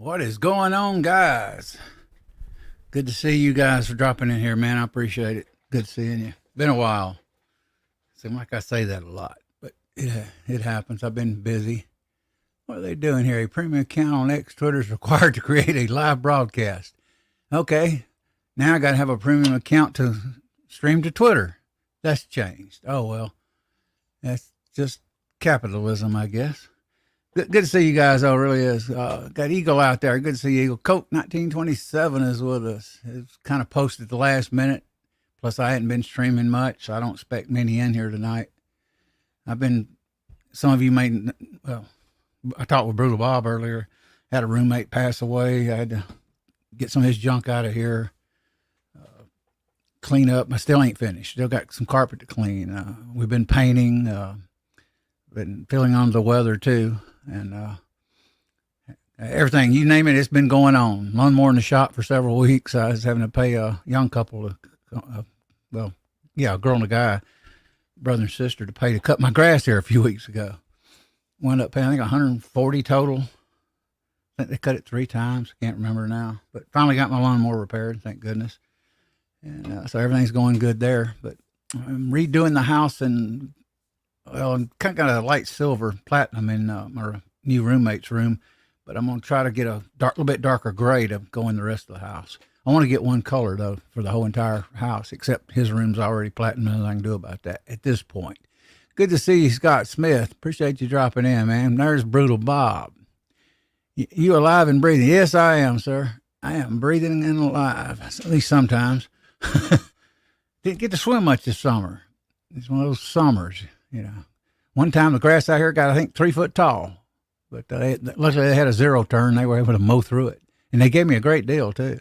What is going on, guys? Good to see you guys for dropping in here, man. I appreciate it. Good seeing you. Been a while. Seems like I say that a lot, but it happens. I've been busy. What are they doing here? A premium account on X Twitter is required to create a live broadcast. Okay, now I got to have a premium account to stream to Twitter. That's changed. Oh well, that's just capitalism, I guess. Good to see you guys. Oh, it really is. Got Eagle out there. Good to see you, Eagle. Coke 1927 is with us. It's kind of posted the last minute. Plus, I hadn't been streaming much, so I don't expect many in here tonight. Some of you well, I talked with Brutal Bob earlier. Had a roommate pass away. I had to get some of his junk out of here, clean up. I still ain't finished. Still got some carpet to clean. We've been painting, been feeling on the weather too. And everything, you name it, it's been going on. Lawnmower in the shop for several weeks. I was having to pay a young couple a girl and a guy, brother and sister, to cut my grass here a few weeks ago. Wound up paying, I think, 140 total. I think they cut it 3 times. Can't remember now. But finally got my lawnmower repaired, thank goodness. And so everything's going good there. But I'm redoing the house and I'm kind of got a light silver platinum in my new roommate's room, but I'm going to try to get a little bit darker gray to go in the rest of the house. I want to get one color, though, for the whole entire house, except his room's already platinum, and nothing I can do about that at this point. Good to see you, Scott Smith. Appreciate you dropping in, man. There's Brutal Bob. You alive and breathing? Yes, I am, sir. I am breathing and alive, at least sometimes. Didn't get to swim much this summer. It's one of those summers. You know, one time the grass out here got, I think, 3 foot tall, but luckily they had a zero turn. They were able to mow through it, and they gave me a great deal too.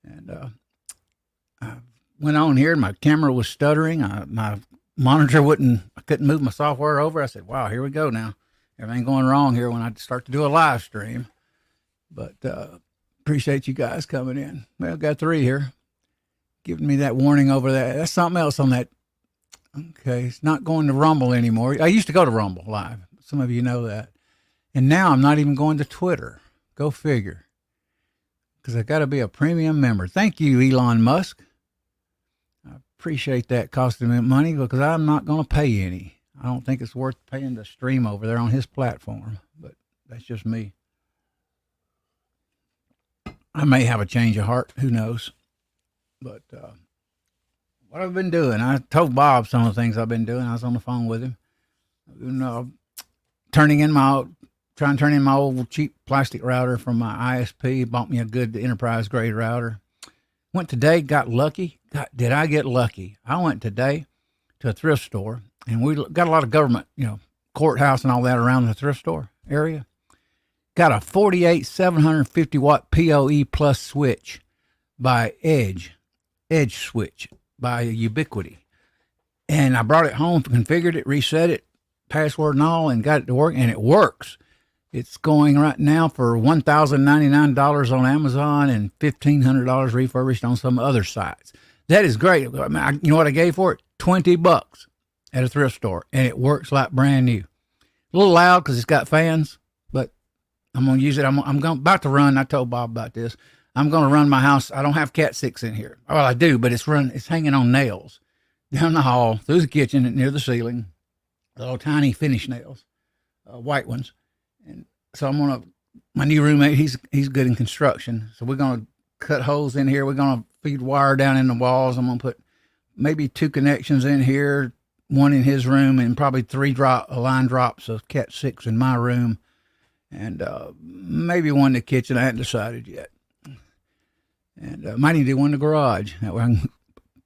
And I went on here, and my camera was stuttering. My monitor I couldn't move my software over. I said, wow, here we go now. Everything going wrong here when I start to do a live stream. But appreciate you guys coming in. Well, I've got 3 here, giving me that warning over that. That's something else on that. Okay, it's not going to Rumble anymore. I used to go to Rumble Live. Some of you know that. And now I'm not even going to Twitter. Go figure. Because I got to be a premium member. Thank you, Elon Musk. I appreciate that costing me money because I'm not going to pay any. I don't think it's worth paying to stream over there on his platform. But that's just me. I may have a change of heart. Who knows? But what I've been doing, I told Bob some of the things I've been doing. I was on the phone with him. Trying to turn in my old cheap plastic router from my ISP. Bought me a good enterprise grade router. Went today, got lucky. Did I get lucky? I went today to a thrift store, and we got a lot of government, courthouse and all that around the thrift store area. Got a 48 750 watt PoE plus switch by Edge switch by Ubiquity. And I brought it home, configured it, reset it, password and all, and got it to work, and it works. It's going right now for $1,099 on Amazon and $1,500 refurbished on some other sites. That is great. You know what I gave for it? $20 at a thrift store, and it works like brand new. A little loud because it's got fans, but I'm going to use it. I'm about to run. I told Bob about this. I'm going to run my house. I don't have Cat 6 in here. Well, I do, but it's hanging on nails down the hall, through the kitchen, near the ceiling. Little tiny finish nails, white ones. And so my new roommate, he's good in construction. So we're going to cut holes in here. We're going to feed wire down in the walls. I'm going to put maybe 2 connections in here, 1 in his room, and probably 3 line drops of Cat 6 in my room. And maybe 1 in the kitchen. I hadn't decided yet. And might need to do 1 in the garage. That way I can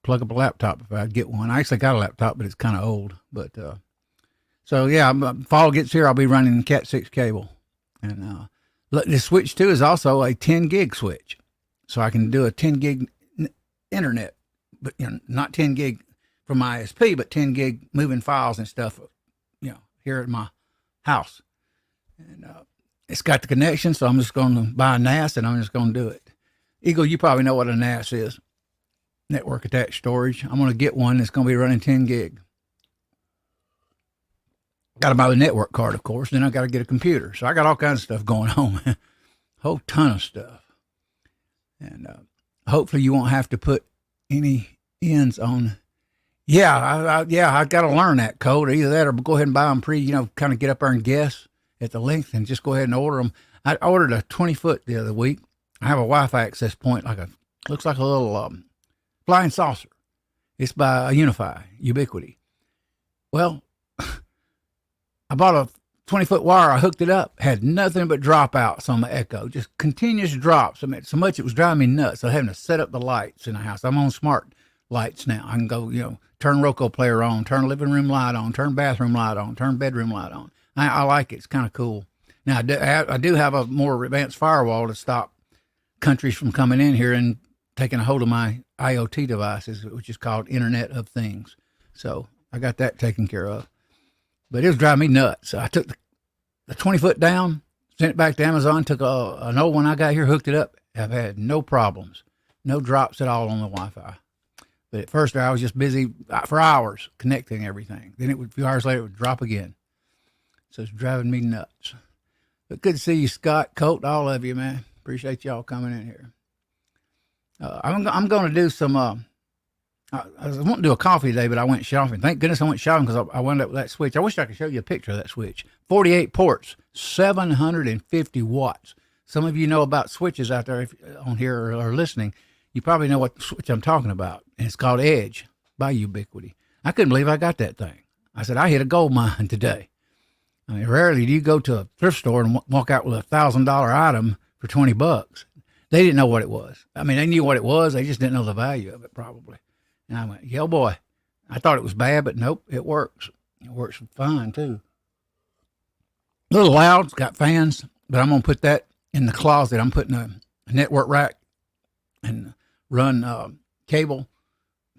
plug up a laptop if I get one. I actually got a laptop, but it's kind of old. But so yeah, fall gets here, I'll be running Cat 6 cable. And the switch too is also a 10 gig switch, so I can do a 10 gig internet, but not 10 gig from my ISP, but 10 gig moving files and stuff, here at my house. And it's got the connection, so I'm just going to buy a NAS and I'm just going to do it. Eagle, you probably know what a NAS is. Network attached storage. I'm going to get one that's going to be running 10 gig. Got to buy the network card, of course. Then I got to get a computer. So I got all kinds of stuff going on. whole ton of stuff. And hopefully you won't have to put any ends on. Yeah, I got to learn that code. Either that or go ahead and buy them kind of get up there and guess at the length and just go ahead and order them. I ordered a 20-foot the other week. I have a Wi-Fi access point, looks like a little flying saucer. It's by Unify, Ubiquity. Well, I bought a 20-foot wire. I hooked it up. Had nothing but dropouts on my Echo. Just continuous drops. I mean, so much it was driving me nuts. I was having to set up the lights in the house. I'm on smart lights now. I can go, turn Roku player on, turn living room light on, turn bathroom light on, turn bedroom light on. I like it. It's kind of cool. Now, I do have a more advanced firewall to stop countries from coming in here and taking a hold of my IoT devices, which is called Internet of Things. So I got that taken care of. But it was driving me nuts. So I took the 20-foot down, sent it back to Amazon, took an old one I got here, hooked it up. I've had no problems, no drops at all on the Wi-Fi. But at first I was just busy for hours connecting everything. Then a few hours later, it would drop again. So it's driving me nuts. But good to see you, Scott, Colt, all of you, man. Appreciate y'all coming in here. I'm going to do some, I was wanting to do a coffee today, but I went shopping. Thank goodness I went shopping because I wound up with that switch. I wish I could show you a picture of that switch. 48 ports, 750 watts. Some of you know about switches out there on here or listening. You probably know what switch I'm talking about. And it's called Edge by Ubiquity. I couldn't believe I got that thing. I said, I hit a gold mine today. I mean, rarely do you go to a thrift store and walk out with a $1,000 item for $20. They didn't know what it was. I mean, they knew what it was. They just didn't know the value of it probably. And I went, yeah, boy. I thought it was bad, but nope, it works. It works fine too. A little loud. It's got fans, but I'm going to put that in the closet. I'm putting a network rack and run cable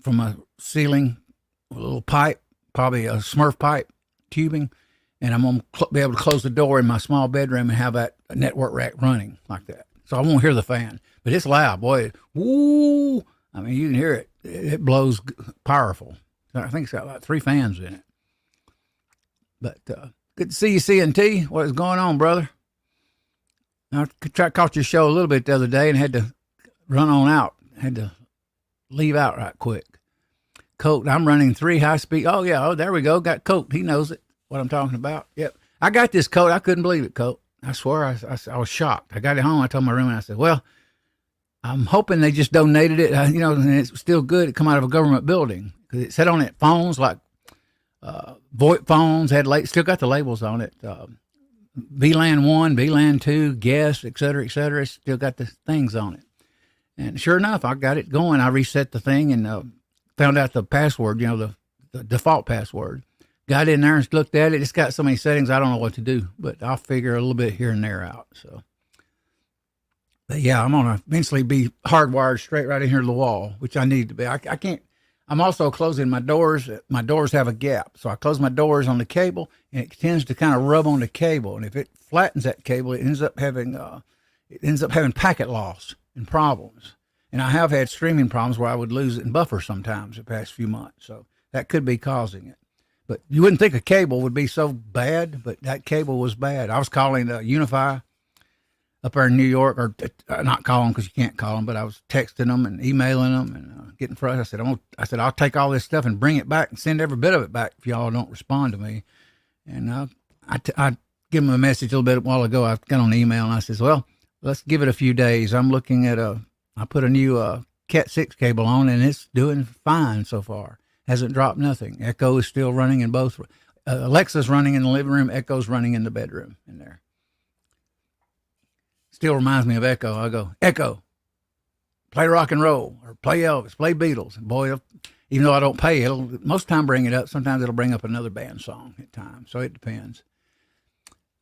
from a ceiling with a little pipe, probably a Smurf pipe tubing. And I'm going to be able to close the door in my small bedroom and have that network rack running like that. So I won't hear the fan, but it's loud, boy. Woo! I mean, you can hear it. It blows powerful. I think it's got like 3 fans in it. But good to see you, CNT. What is going on, brother? I caught your show a little bit the other day and had to run on out. Had to leave out right quick. Colt, I'm running 3 high speed. Oh, yeah. Oh, there we go. Got Colt. He knows it. What I'm talking about. Yep. I got this coat. I couldn't believe it, Colt. I swear I was shocked. I got it home. I told my roommate, I said, well, I'm hoping they just donated it, and it's still good. It come out of a government building because it said on it phones like VoIP phones still got the labels on it. VLAN 1, VLAN 2, guest, et cetera, it's still got the things on it. And sure enough, I got it going. I reset the thing and found out the password, the default password. Got in there and looked at it. It's got so many settings, I don't know what to do, but I'll figure a little bit here and there out. So, but yeah, I'm going to eventually be hardwired straight right in here to the wall, which I need to be. I can't. I'm also closing my doors. My doors have a gap. So I close my doors on the cable and it tends to kind of rub on the cable. And if it flattens that cable, it ends up having packet loss and problems. And I have had streaming problems where I would lose it in buffer sometimes the past few months. So that could be causing it. But you wouldn't think a cable would be so bad, but that cable was bad. I was calling Unify up there in New York, or not calling because you can't call them, but I was texting them and emailing them and getting frustrated. I said, I'll take all this stuff and bring it back and send every bit of it back if y'all don't respond to me. And I give them a message a little bit a while ago. I got on the email and I says, well, let's give it a few days. I'm looking at I put a new Cat 6 cable on and it's doing fine so far. Hasn't dropped nothing. Echo is still running in both. Alexa's running in the living room. Echo's running in the bedroom in there. Still reminds me of Echo. I go, Echo, play rock and roll or play Elvis, play Beatles. And boy, even though I don't pay, it'll most of the time bring it up. Sometimes it'll bring up another band song at times. So it depends.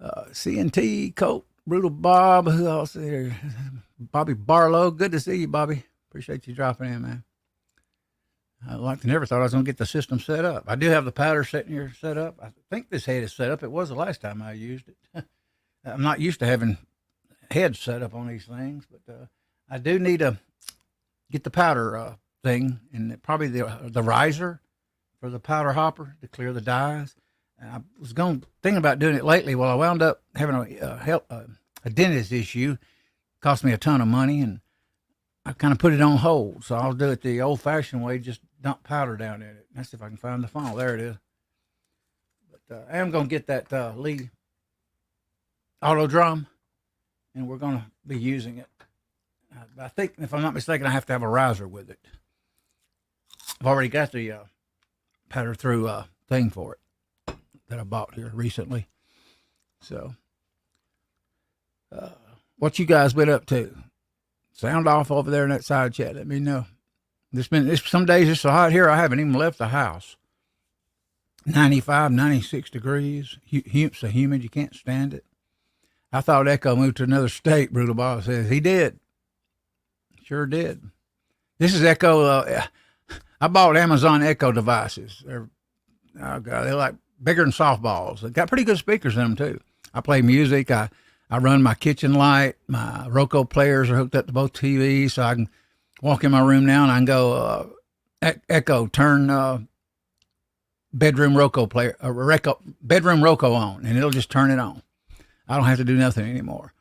CNT, Colt, Brutal Bob, who else there? Bobby Barlow. Good to see you, Bobby. Appreciate you dropping in, man. I never thought I was going to get the system set up. I do have the powder sitting here set up. I think this head is set up. It was the last time I used it. I'm not used to having heads set up on these things, but I do need to get the powder thing and probably the riser for the powder hopper to clear the dyes. And I was thinking about doing it lately. Well, I wound up having a dentist issue. cost me a ton of money, and I kind of put it on hold. So I'll do it the old-fashioned way, just dump powder down in it. That's if I can find the funnel. There it is. But I am going to get that Lee auto drum, and we're going to be using it. I think, if I'm not mistaken, I have to have a riser with it. I've already got the powder through thing for it that I bought here recently. So, what you guys been up to? Sound off over there in that side chat. Let me know. Some days it's so hot here, I haven't even left the house. 95, 96 degrees. So humid, you can't stand it. I thought Echo moved to another state, Brutal Boss says. He did. Sure did. This is Echo. I bought Amazon Echo devices. They're like bigger than softballs. They got pretty good speakers in them, too. I play music. I run my kitchen light. My Roku players are hooked up to both TVs, so I can walk in my room now and I can go, Echo, turn bedroom Roku bedroom Roku on, and it'll just turn it on. I don't have to do nothing anymore.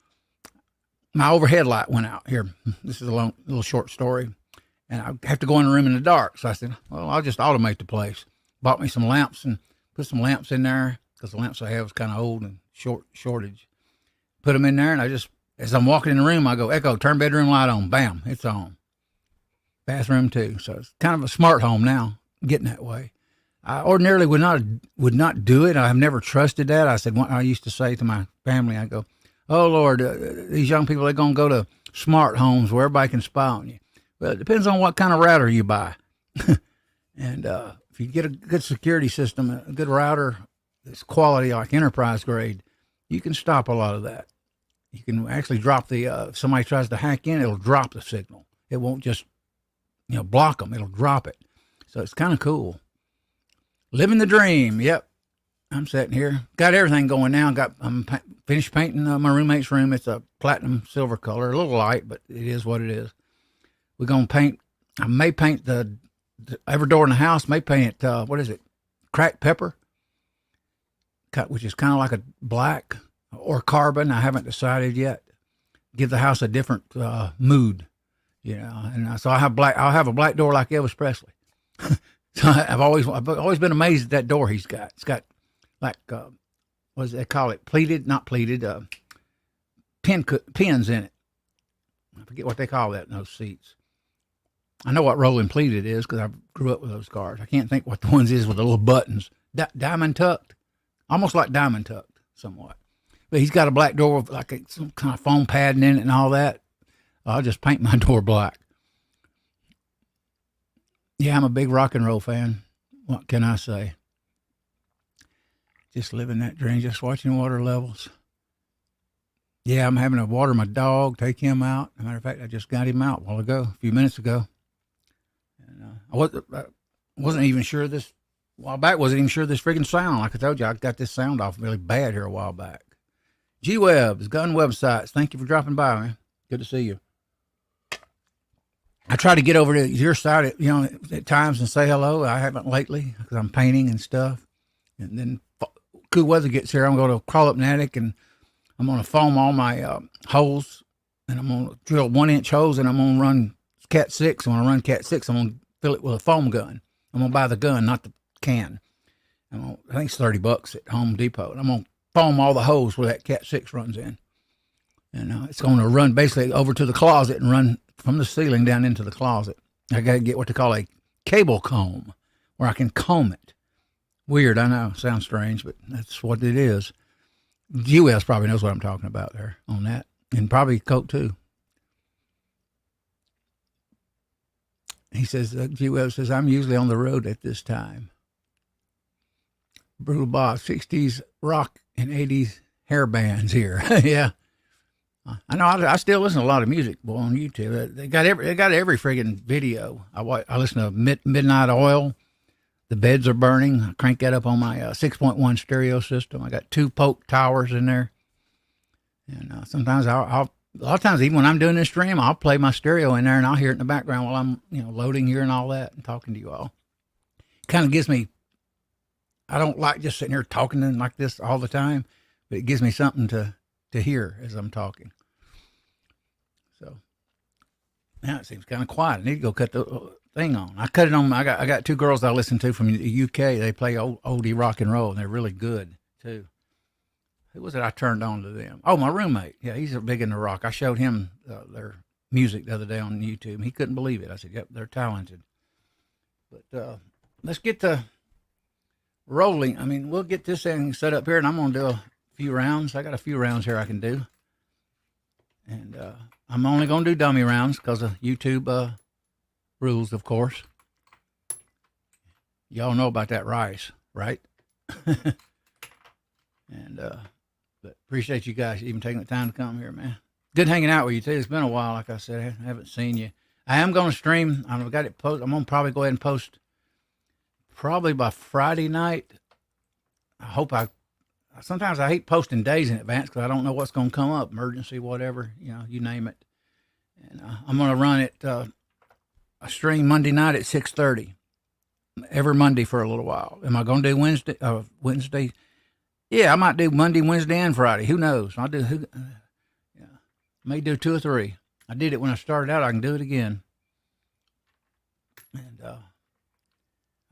My overhead light went out here. This is a little short story, and I have to go in the room in the dark. So I said, well, I'll just automate the place. Bought me some lamps and put some lamps in there because the lamps I have is kind of old and shortage. Put them in there, and as I'm walking in the room, I go, Echo, turn bedroom light on. Bam, it's on. Bathroom too. So it's kind of a smart home now, getting that way. I ordinarily would not do it. I've never trusted that. I said, what I used to say to my family, I go, oh Lord, these young people, they're going to go to smart homes where everybody can spy on you. Well, it depends on what kind of router you buy. And if you get a good security system, a good router that's quality, like enterprise grade, you can stop a lot of that. You can actually drop if somebody tries to hack in, it'll drop the signal. It won't just, block them. It'll drop it. So it's kind of cool. Living the dream. Yep. I'm sitting here. Got everything going now. I'm finished painting my roommate's room. It's a platinum silver color, a little light, but it is what it is. We're going to paint. I may paint every door in the house. May paint it, what is it? Cracked pepper, which is kind of like a black or carbon. I haven't decided yet. Give the house a different mood, And so I'll have a black door like Elvis Presley. So I've always been amazed at that door he's got. It's got like what does they call it? Pleated, not pleated. Pins in it. I forget what they call that in those seats. I know what rolling pleated is because I grew up with those cars. I can't think what the ones is with the little buttons. Diamond tucked, almost like diamond tucked, somewhat. But he's got a black door with like some kind of foam padding in it and all that. I'll just paint my door black. Yeah, I'm a big rock and roll fan. What can I say? Just living that dream, just watching water levels. Yeah, I'm having to water my dog, take him out. As a matter of fact, I just got him out a few minutes ago. And I wasn't even sure this, a while back, wasn't even sure this freaking sound. Like I told you, I got this sound off really bad here a while back. G-Webs, gun websites. Thank you for dropping by, man. Good to see you. I try to get over to your side at times and say hello. I haven't lately because I'm painting and stuff. And then cool weather gets here, I'm going to crawl up in the attic and I'm going to foam all my holes. And I'm going to drill 1-inch holes and I'm going to run Cat 6. And when I run Cat 6, I'm going to fill it with a foam gun. I'm going to buy the gun, not the can. I think it's $30 at Home Depot. And I'm going to foam all the holes where that Cat 6 runs in. And it's going to run basically over to the closet and run from the ceiling down into the closet. I got to get what they call a cable comb where I can comb it. Weird, I know. Sounds strange, but that's what it is. G-Wells probably knows what I'm talking about there on that. And probably Coke too. He says, G-Wells says, I'm usually on the road at this time. Brutal Boss, 60s rock and 80s hair bands here. Yeah. I know. I still listen to a lot of music on YouTube. They got every friggin' video. I listen to Midnight Oil. The Beds Are Burning. I crank that up on my 6.1 stereo system. I got 2 Polk towers in there. And sometimes a lot of times, even when I'm doing this stream, I'll play my stereo in there and I'll hear it in the background while I'm loading here and all that and talking to you all. Kind of gives me. I don't like just sitting here talking like this all the time, but it gives me something to hear as I'm talking. So now it seems kind of quiet. I need to go cut the thing on. I cut it on. I got two girls I listen to from the UK. They play oldie rock and roll, and they're really good too. Who was it I turned on to them? Oh, my roommate. Yeah, he's big into rock. I showed him their music the other day on YouTube. He couldn't believe it. I said, "Yep, they're talented." But let's get to rolling. I mean, we'll get this thing set up here, and I'm going to do a few rounds. I got a few rounds here I can do. And I'm only going to do dummy rounds because of YouTube rules, of course. Y'all know about that rice, right? And but appreciate you guys even taking the time to come here, man. Good hanging out with you, too. It's been a while, like I said. I haven't seen you. I am going to stream. I've got it posted. I'm going to probably go ahead and post probably by Friday night. Sometimes I hate posting days in advance because I don't know what's going to come up, emergency, whatever, you name it. And I'm going to run it, a stream Monday night at 6:30, every Monday for a little while. Am I going to do Wednesday? Yeah, I might do Monday, Wednesday, and Friday. Who knows? May do 2 or 3. I did it when I started out. I can do it again. And I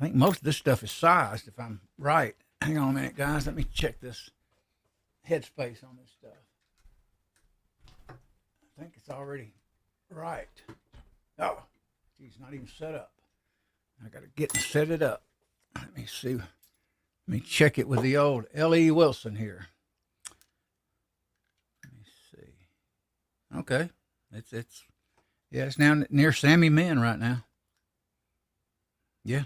think most of this stuff is sized, if I'm right. Hang on a minute, guys. Let me check this headspace on this stuff. I think it's already right. Oh, geez, not even set up. I got to get and set it up. Let me see. Let me check it with the old L.E. Wilson here. Let me see. Okay. It's now near Sammy Min right now. Yeah,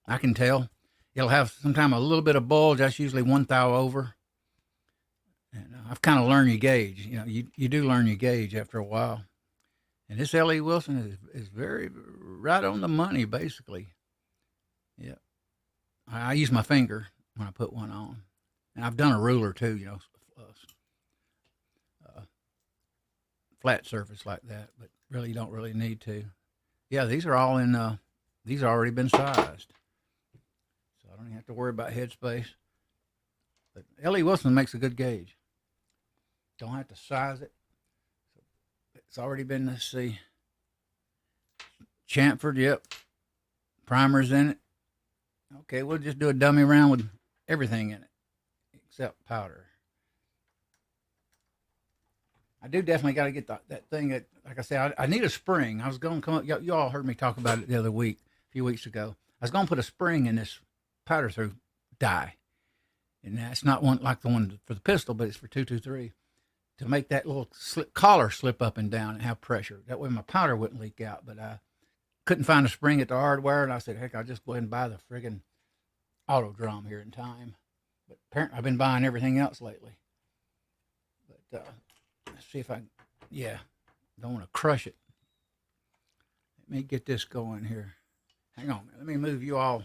I can tell. It'll have sometime a little bit of bulge. That's usually 1 thou over. And I've kind of learned your gauge. You do learn your gauge after a while. And this L.E. Wilson is very right on the money, basically. Yeah. I use my finger when I put one on. And I've done a ruler too, flat surface like that, but really you don't really need to. Yeah, these are all in, these are already been sized. So I don't even have to worry about headspace. But L.E. Wilson makes a good gauge. Don't have to size it. It's already been, let's see. Chamfered, yep. Primers in it. Okay, we'll just do a dummy round with everything in it, except powder. I do definitely got to get that thing that, like I said, I need a spring. I was going to come up, you all heard me talk about it the other week, a few weeks ago. I was going to put a spring in this powder through die. And that's not one like the one for the pistol, but it's for 223 to make that little collar slip up and down and have pressure. That way my powder wouldn't leak out. But I couldn't find a spring at the hardware, and I said, heck, I'll just go ahead and buy the friggin' auto drum here in time. But apparently I've been buying everything else lately. But let's see if I, don't want to crush it. Let me get this going here. Hang on, let me move you all.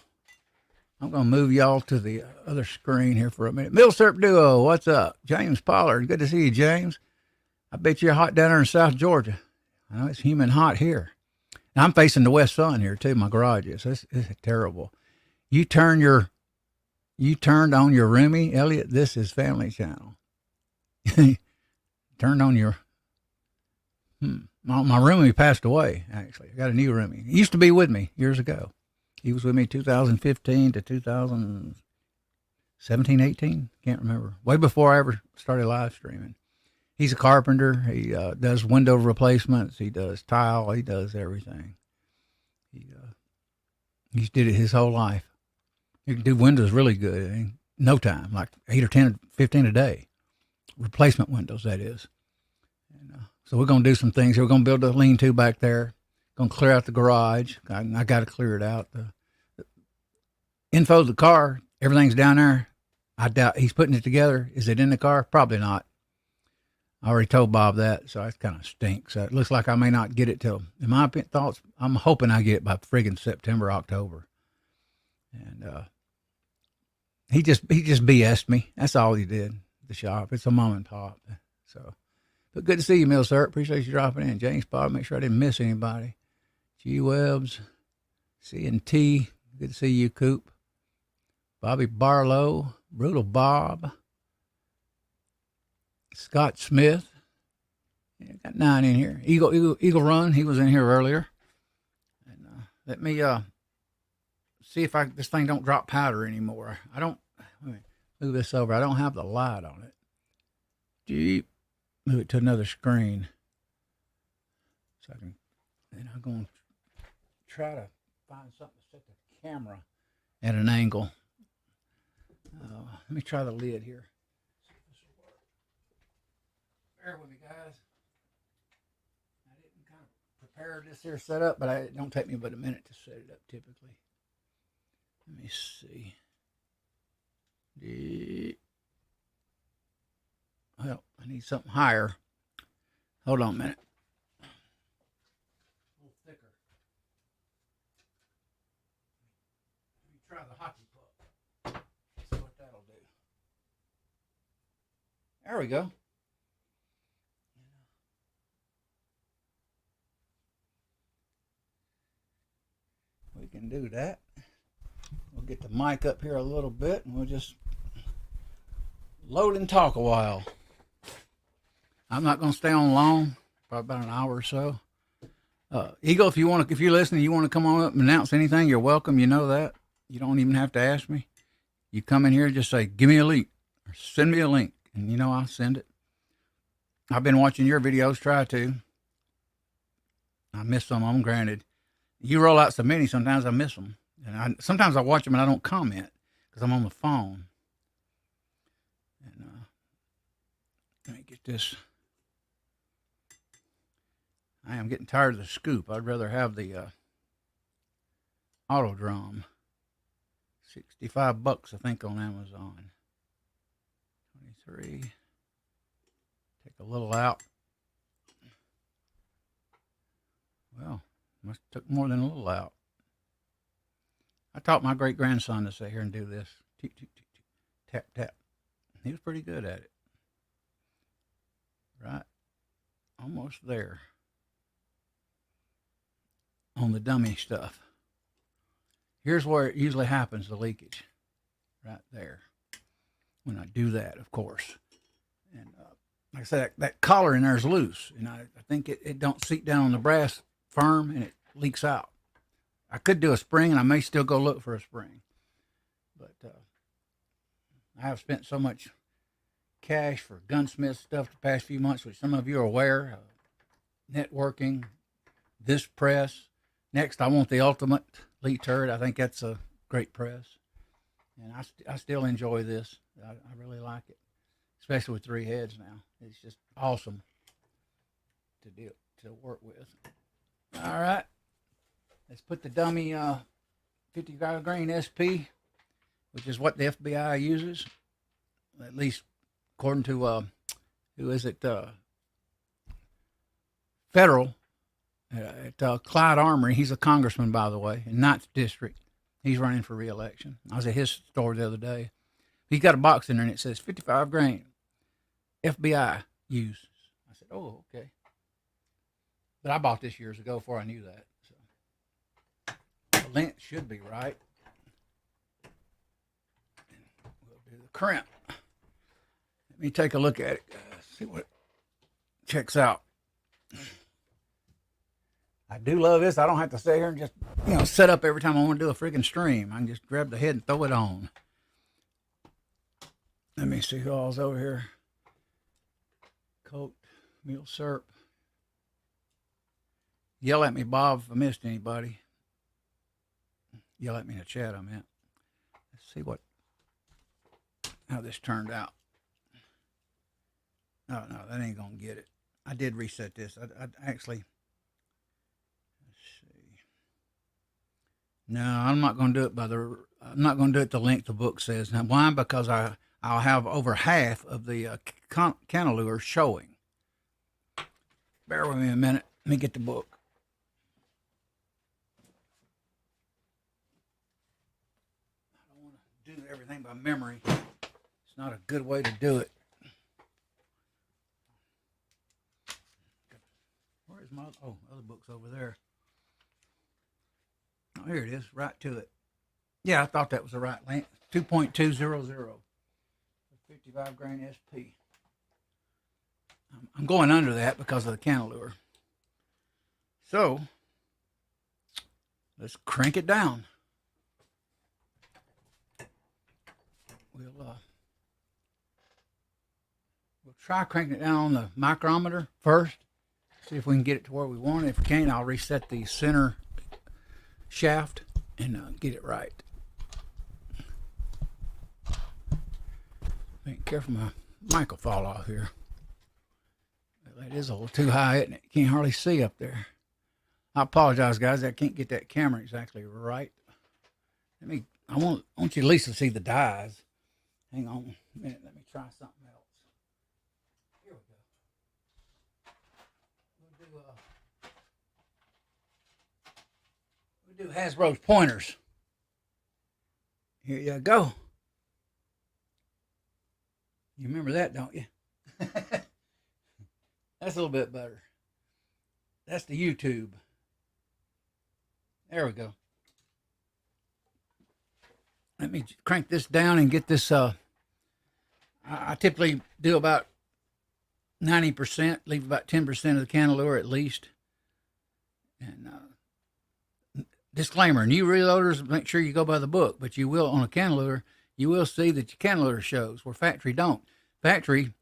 I'm going to move y'all to the other screen here for a minute. Milsurp Duo, what's up? James Pollard, good to see you, James. I bet you're hot down there in South Georgia. I know it's humid hot here. Now, I'm facing the west sun here, too. My garage is. It's terrible. You turned on your roomie, Elliot. This is Family Channel. Turned on your... My roomie passed away, actually. I got a new roomie. He used to be with me years ago. He was with me 2015 to 2017, 18. Can't remember. Way before I ever started live streaming. He's a carpenter. He does window replacements. He does tile. He does everything. He's did it his whole life. He can do windows really good in no time, like 8 or 10 or 15 a day. Replacement windows, that is. And, so we're going to do some things here. We're going to build a lean-to back there. Going to clear out the garage. I got to clear it out. The info of the car, everything's down there. I doubt he's putting it together. Is it in the car? Probably not. I already told Bob that, so that kind of stinks. So it looks like I may not get it till, in my thoughts, I'm hoping I get it by friggin' September, October. And he just BS'd me. That's all he did. The shop. It's a mom and pop. So, but good to see you, Milsurp. Appreciate you dropping in. James Bob, make sure I didn't miss anybody. G Webs, C&T, good to see you, Coop. Bobby Barlow, Brutal Bob, Scott Smith. Yeah, got 9 in here. Eagle Run, he was in here earlier. And let me see if this thing don't drop powder anymore. I don't, let me move this over. I don't have the light on it. Jeep. Move it to another screen. So I can, and I'm going to try to find something to set the camera at an angle. Let me try the lid here. See if this will work. Bear with me, guys. I didn't kind of prepare this here setup, but it don't take me but a minute to set it up typically. Let me see. Well, I need something higher. Hold on a minute. A little thicker. Let me try the hockey puck. See what that'll do. There we go. We can do that. We'll get the mic up here a little bit and we'll just load and talk a while. I'm not going to stay on long, probably about an hour or so. Eagle, if you're listening, you want to come on up and announce anything, you're welcome. You know that. You don't even have to ask me. You come in here and just say, give me a link or send me a link. And you know, I'll send it. I've been watching your videos, try to. I miss some of them, granted. You roll out so many, sometimes I miss them. And sometimes I watch them and I don't comment because I'm on the phone. And let me get this. I am getting tired of the scoop. I'd rather have the auto drum. $65, I think, on Amazon. 23. Take a little out. Well, must have took more than a little out. I taught my great-grandson to sit here and do this. Tap, tap. He was pretty good at it. Right. Almost there. On the dummy stuff. Here's where it usually happens, the leakage. Right there. When I do that, of course. And like I said, that collar in there is loose. And I think it don't seat down on the brass firm and it leaks out. I could do a spring, and I may still go look for a spring. But I have spent so much cash for gunsmith stuff the past few months, which some of you are aware. Networking, this press. Next, I want the Ultimate Lee Turret. I think that's a great press. And I still enjoy this. I really like it, especially with 3 heads now. It's just awesome to work with. All right. Let's put the dummy 55 grain SP, which is what the FBI uses, at least according to, who is it, Federal, at Clyde Armory. He's a congressman, by the way, in 9th District. He's running for re-election. I was at his store the other day. He's got a box in there, and it says 55 grain, FBI uses. I said, oh, okay. But I bought this years ago before I knew that. Length should be right. We'll do the crimp. Let me take a look at it, see what checks out. I do love this. I don't have to sit here and just, set up every time I want to do a freaking stream. I can just grab the head and throw it on. Let me see who all's over here. Coat, meal syrup. Yell at me, Bob, if I missed anybody. Yell at me in the chat, I meant. Let's see how this turned out. Oh, no, that ain't going to get it. I did reset this. I actually, let's see. No, I'm not going to do it I'm not going to do it the length the book says. Now, why? Because I'll have over half of the cantilever showing. Bear with me a minute. Let me get the book. Do everything by memory. It's not a good way to do it. Where is my other book's over there. Oh, here it is, right to it. Yeah, I thought that was the right length. 2.200. 55 grain SP. I'm going under that because of the cantilever. So let's crank it down. We'll try cranking it down on the micrometer first. See if we can get it to where we want it. If we can't, I'll reset the center shaft and get it right. Be careful, my mic will fall off here. That is a little too high, isn't it? Can't hardly see up there. I apologize, guys. I can't get that camera exactly right. I want you at least to see the dies. Hang on a minute. Let me try something else. Here we go. We'll do Hasbro's pointers. Here you go. You remember that, don't you? That's a little bit better. That's the YouTube. There we go. Let me crank this down and get this. I typically do about 90%, leave about 10% of the cantilever at least. And disclaimer, new reloaders, make sure you go by the book, but you will, on a cantilever, you will see that your cantilever shows where factory don't. Factory,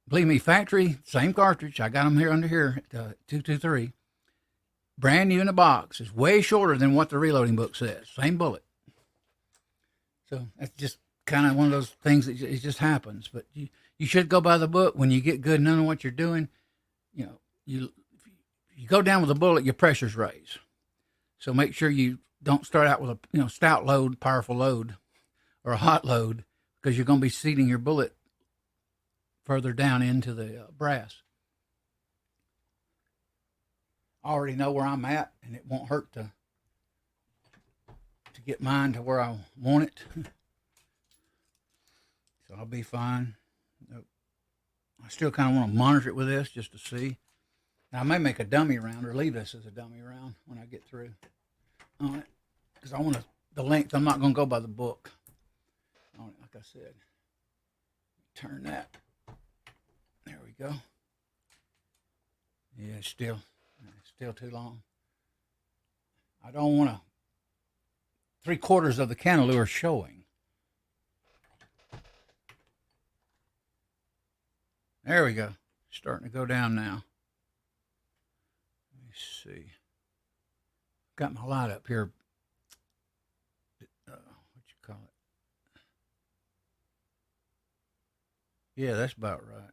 believe me, factory, same cartridge. I got them here under here at 223. Brand new in the box. Is way shorter than what the reloading book says. Same bullet. So that's just kind of one of those things that it just happens. But you should go by the book. When you get good and know what you're doing, you go down with a bullet, your pressure's raised. So make sure you don't start out with a stout load, powerful load, or a hot load, because you're going to be seating your bullet further down into the brass. I already know where I'm at, and it won't hurt to get mine to where I want it. So I'll be fine. I still kind of want to monitor it with this just to see. Now, I may make a dummy round or leave this as a dummy round when I get through on it, because I want the length. I'm not going to go by the book on it, like I said. Turn that. There we go. Yeah, it's still too long. I don't want to 3/4 of the cantilever showing. There we go. Starting to go down now. Let me see. Got my light up here. What you call it? Yeah, that's about right.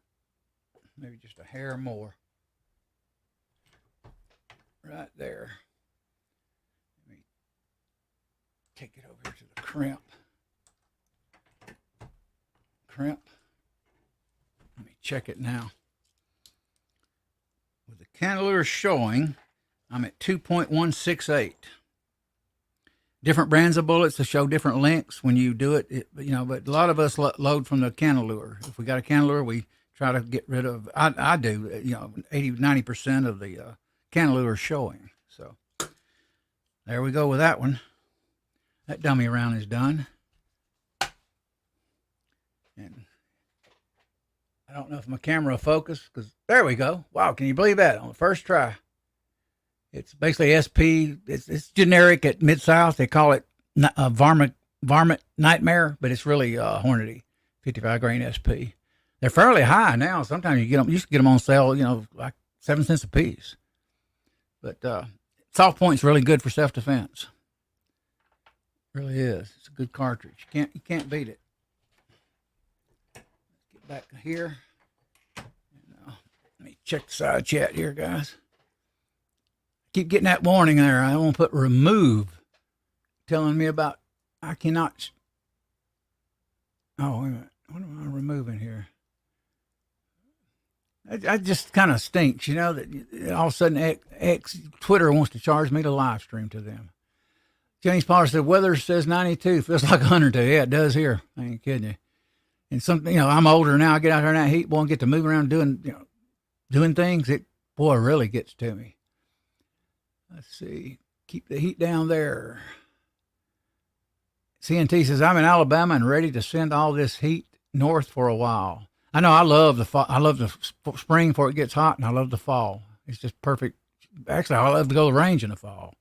Maybe just a hair more. Right there. Let me take it over here to the crimp. Let me check it now. With the cantilever showing, I'm at 2.168. Different brands of bullets to show different lengths when you do it, but a lot of us load from the cantilever. If we got a cantilever, we try to get rid of, I do, 80-90% of the cantilever showing. So there we go with that one. That dummy round is done. And I don't know if my camera will focus, because there we go. Wow, can you believe that? On the first try. It's basically SP. It's generic at Mid-South. They call it Varmint Nightmare, but it's really Hornady 55 grain SP. They're fairly high now. Sometimes you used to get them on sale, like 7 cents a piece. But soft point's really good for self-defense. It really is. It's a good cartridge. You can't beat it. Let's get back here. Let me check the side chat here, guys. Keep getting that warning there. I want to put remove, telling me about I cannot. Oh, wait a minute. What am I removing here? I just kind of stinks, that all of a sudden Twitter wants to charge me to live stream to them. James Potter said, weather says 92, feels like 102. Yeah, it does here. I ain't kidding you. And something, I'm older now. I get out there in that heat, boy, and get to move around doing things. It, boy, really gets to me. Let's see. Keep the heat down there. CNT says, I'm in Alabama and ready to send all this heat north for a while. I know I love the fall. I love the spring before it gets hot, and I love the fall. It's just perfect. Actually, I love to go to the range in the fall,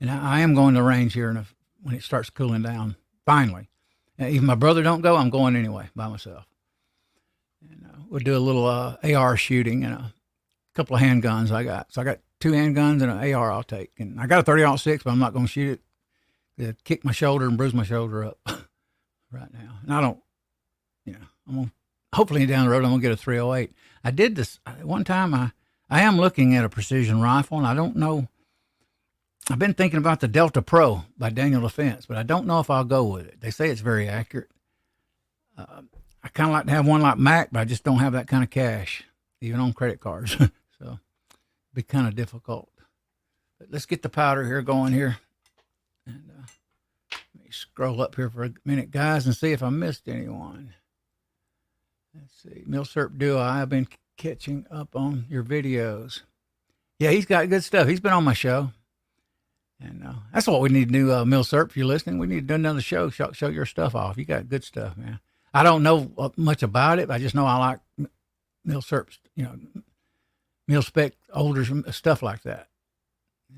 and I am going to the range here when it starts cooling down. Finally, and even my brother don't go, I'm going anyway by myself. And we'll do a little AR shooting and a couple of handguns I got. So I got 2 handguns and an AR I'll take, and I got a 30-06, but I'm not going to shoot it. It'll kick my shoulder and bruise my shoulder up right now, and I don't. I'm gonna hopefully down the road I'm gonna get a 308. I did this one time. I am looking at a precision rifle, and I don't know. I've been thinking about the Delta Pro by Daniel Defense, but I don't know if I'll go with it. They say it's very accurate. I kind of like to have one like Mac, but I just don't have that kind of cash, even on credit cards. So it'd be kind of difficult. But let's get the powder here going here. And let me scroll up here for a minute, guys, and see if I missed anyone. Let's see. Milsurp Duo, I've been catching up on your videos. Yeah, he's got good stuff. He's been on my show. And that's what we need to do, Milsurp. If you're listening, we need to do another show. Show your stuff off. You got good stuff, man. I don't know much about it, but I just know I like Milsurp's, mil-spec, older stuff like that.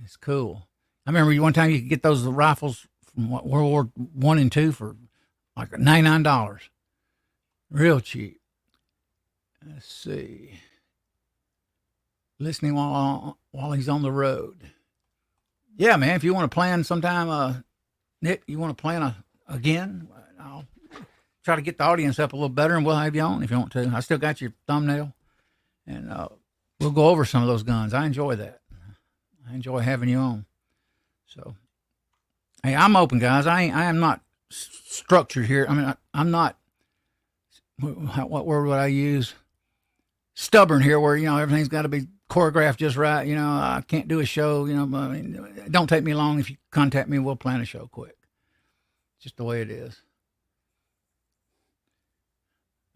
It's cool. I remember one time you could get those rifles from World War I and II for like $99. Real cheap. Let's see. Listening while he's on the road. Yeah, man, if you want to plan sometime, Nick, you want to plan again, I'll try to get the audience up a little better, and we'll have you on if you want to. I still got your thumbnail, and we'll go over some of those guns. I enjoy that. I enjoy having you on. So, hey, I'm open, guys. I am not structured here. I mean, I'm not, what word would I use? Stubborn here, where, everything's got to be choreographed just right. I can't do a show, I mean, it don't take me long. If you contact me, we'll plan a show quick. Just the way it is.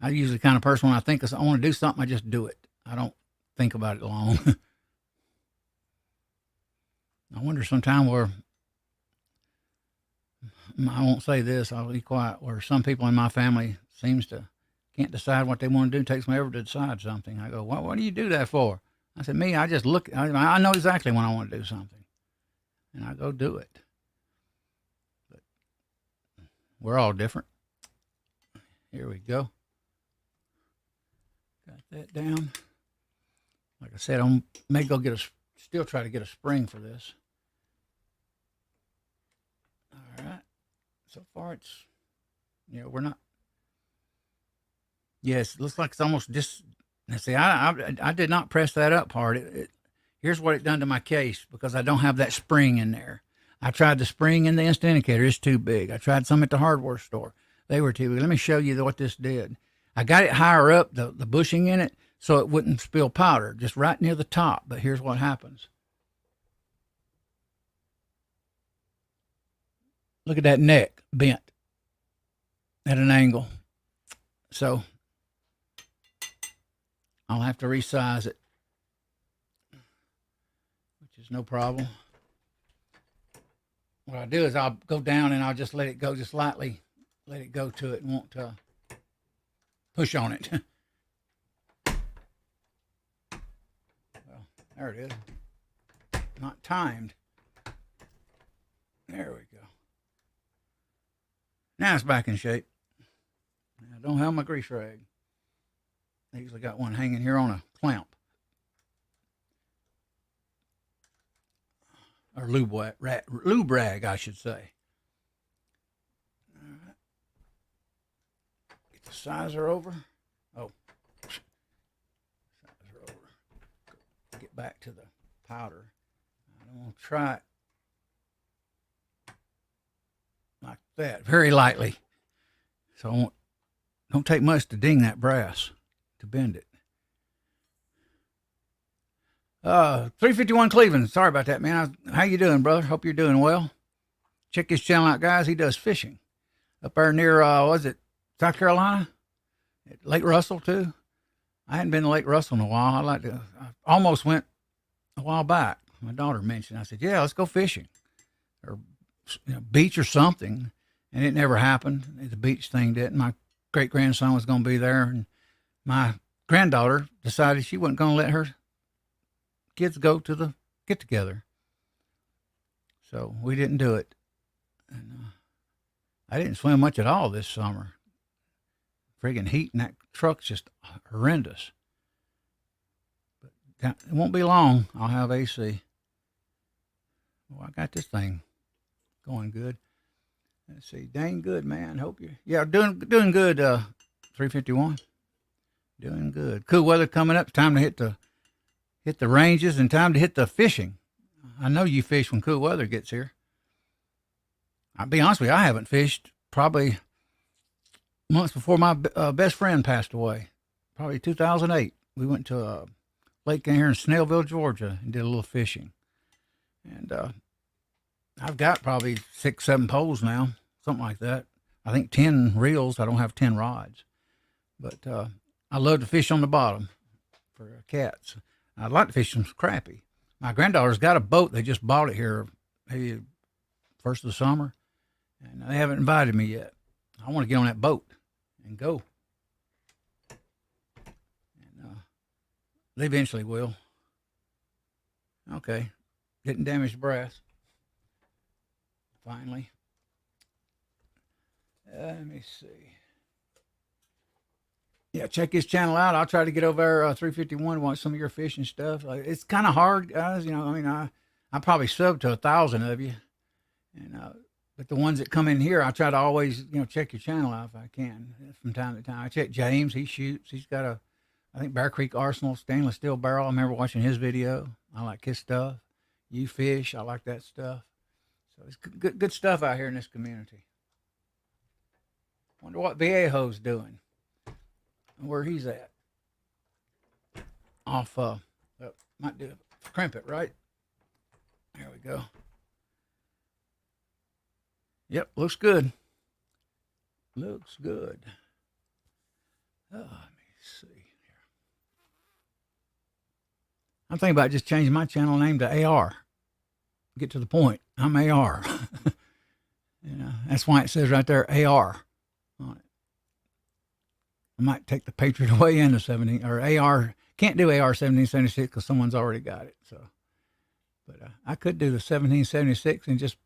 I'm usually the kind of person, when I think I want to do something, I just do it. I don't think about it long. I wonder sometime where, I won't say this, I'll be quiet, where some people in my family can't decide what they want to do. It takes them ever to decide something. I go, what do you do that for? I said, me, I just look, I know exactly when I want to do something. And I go do it. But we're all different. Here we go. Got that down. Like I said, I may go still try to get a spring for this. All right. So far it's, we're not. Yes, it looks like it's almost just, see, I did not press that up hard. Here's what it done to my case, because I don't have that spring in there. I tried the spring in the instant indicator. It's too big. I tried some at the hardware store. They were too big. Let me show you what this did. I got it higher up, the bushing in it, so it wouldn't spill powder, just right near the top. But here's what happens. Look at that neck bent at an angle. So I'll have to resize it, which is no problem. What I do is I'll go down and I'll just let it go, just lightly let it go to it, and won't push on it. Well, there it is. Not timed. There we go. Now it's back in shape. I don't have my grease rag. I usually got one hanging here on a clamp. Or lube rag, I should say. All right. Get the sizer over. Oh. Sizer over. Get back to the powder. I'm going to try it like that, very lightly. So don't take much to ding that brass, to bend it. 351 Cleveland. Sorry about that, man. How you doing, brother? Hope you're doing well. Check his channel out, guys. He does fishing up there near, South Carolina? At Lake Russell, too. I hadn't been to Lake Russell in a while. I almost went a while back. My daughter mentioned, I said, yeah, let's go fishing. Or beach or something. And it never happened. The beach thing didn't. My great-grandson was going to be there, and my granddaughter decided she wasn't going to let her kids go to the get together. So we didn't do it. And I didn't swim much at all this summer. Friggin' heat in that truck's just horrendous. But it won't be long. I'll have AC. Well, I got this thing going good. Let's see. Dang good, man. Hope you. Yeah, doing good. 351. Doing good. Cool weather coming up. Time to hit the ranges and time to hit the fishing. I know you fish when cool weather gets here. I'll be honest with you, I haven't fished probably months before my best friend passed away. Probably 2008. We went to a lake here in Snellville, Georgia, and did a little fishing. And I've got probably 6, 7 poles now, something like that. I think 10 reels. I don't have 10 rods. But I love to fish on the bottom for cats. I'd like to fish some crappie. My granddaughter's got a boat. They just bought it here maybe first of the summer, and they haven't invited me yet. I want to get on that boat and go. And they eventually will. Okay. Didn't damage the brass. Finally. Let me see. Yeah, check his channel out. I'll try to get over there 351 watch some of your fishing stuff. It's kind of hard, guys. You know, I mean, I probably sub to 1,000 of you, and but the ones that come in here, I try to always check your channel out if I can from time to time. I check James. He shoots. He's got I think Bear Creek Arsenal stainless steel barrel. I remember watching his video. I like his stuff. You fish. I like that stuff. So it's good stuff out here in this community. Wonder what Viejo's doing. Where he's at. Off, might do it. Crimp it, right? There we go. Yep, looks good. Looks good. Oh, let me see here. I'm thinking about just changing my channel name to AR. Get to the point. I'm AR. That's why it says right there AR on it. I might take the Patriot away in the 17 or AR. Can't do AR 1776 because someone's already got it. So, but I could do the 1776 and just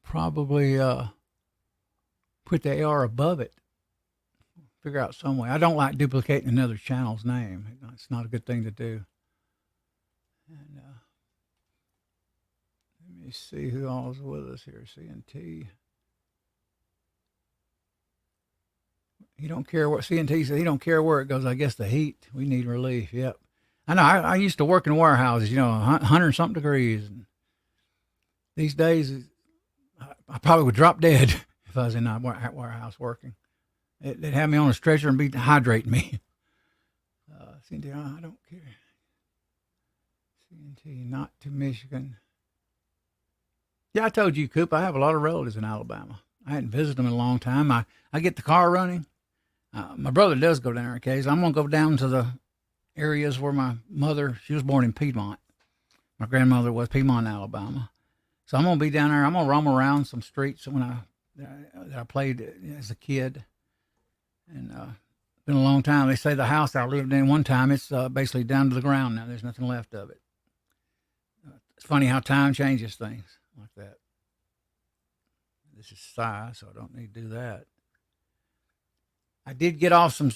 probably put the AR above it. Figure out some way. I don't like duplicating another channel's name. It's not a good thing to do. And let me see who all's with us here. CNT. He don't care what CNT said. He don't care where it goes. I guess the heat. We need relief. Yep. I know. I used to work in warehouses, 100 something degrees. And these days, I probably would drop dead if I was in a warehouse working. They'd have me on a stretcher and be hydrating me. CNT, I don't care. CNT, not to Michigan. Yeah, I told you, Coop, I have a lot of relatives in Alabama. I hadn't visited them in a long time. I get the car running. My brother does go down there occasionally. I'm going to go down to the areas where my mother, she was born in Piedmont. My grandmother was Piedmont, Alabama. So I'm going to be down there. I'm going to roam around some streets that I played as a kid. And it's been a long time. They say the house I lived in one time, it's basically down to the ground now. There's nothing left of it. It's funny how time changes things like that. This is size, so I don't need to do that. I did get off some.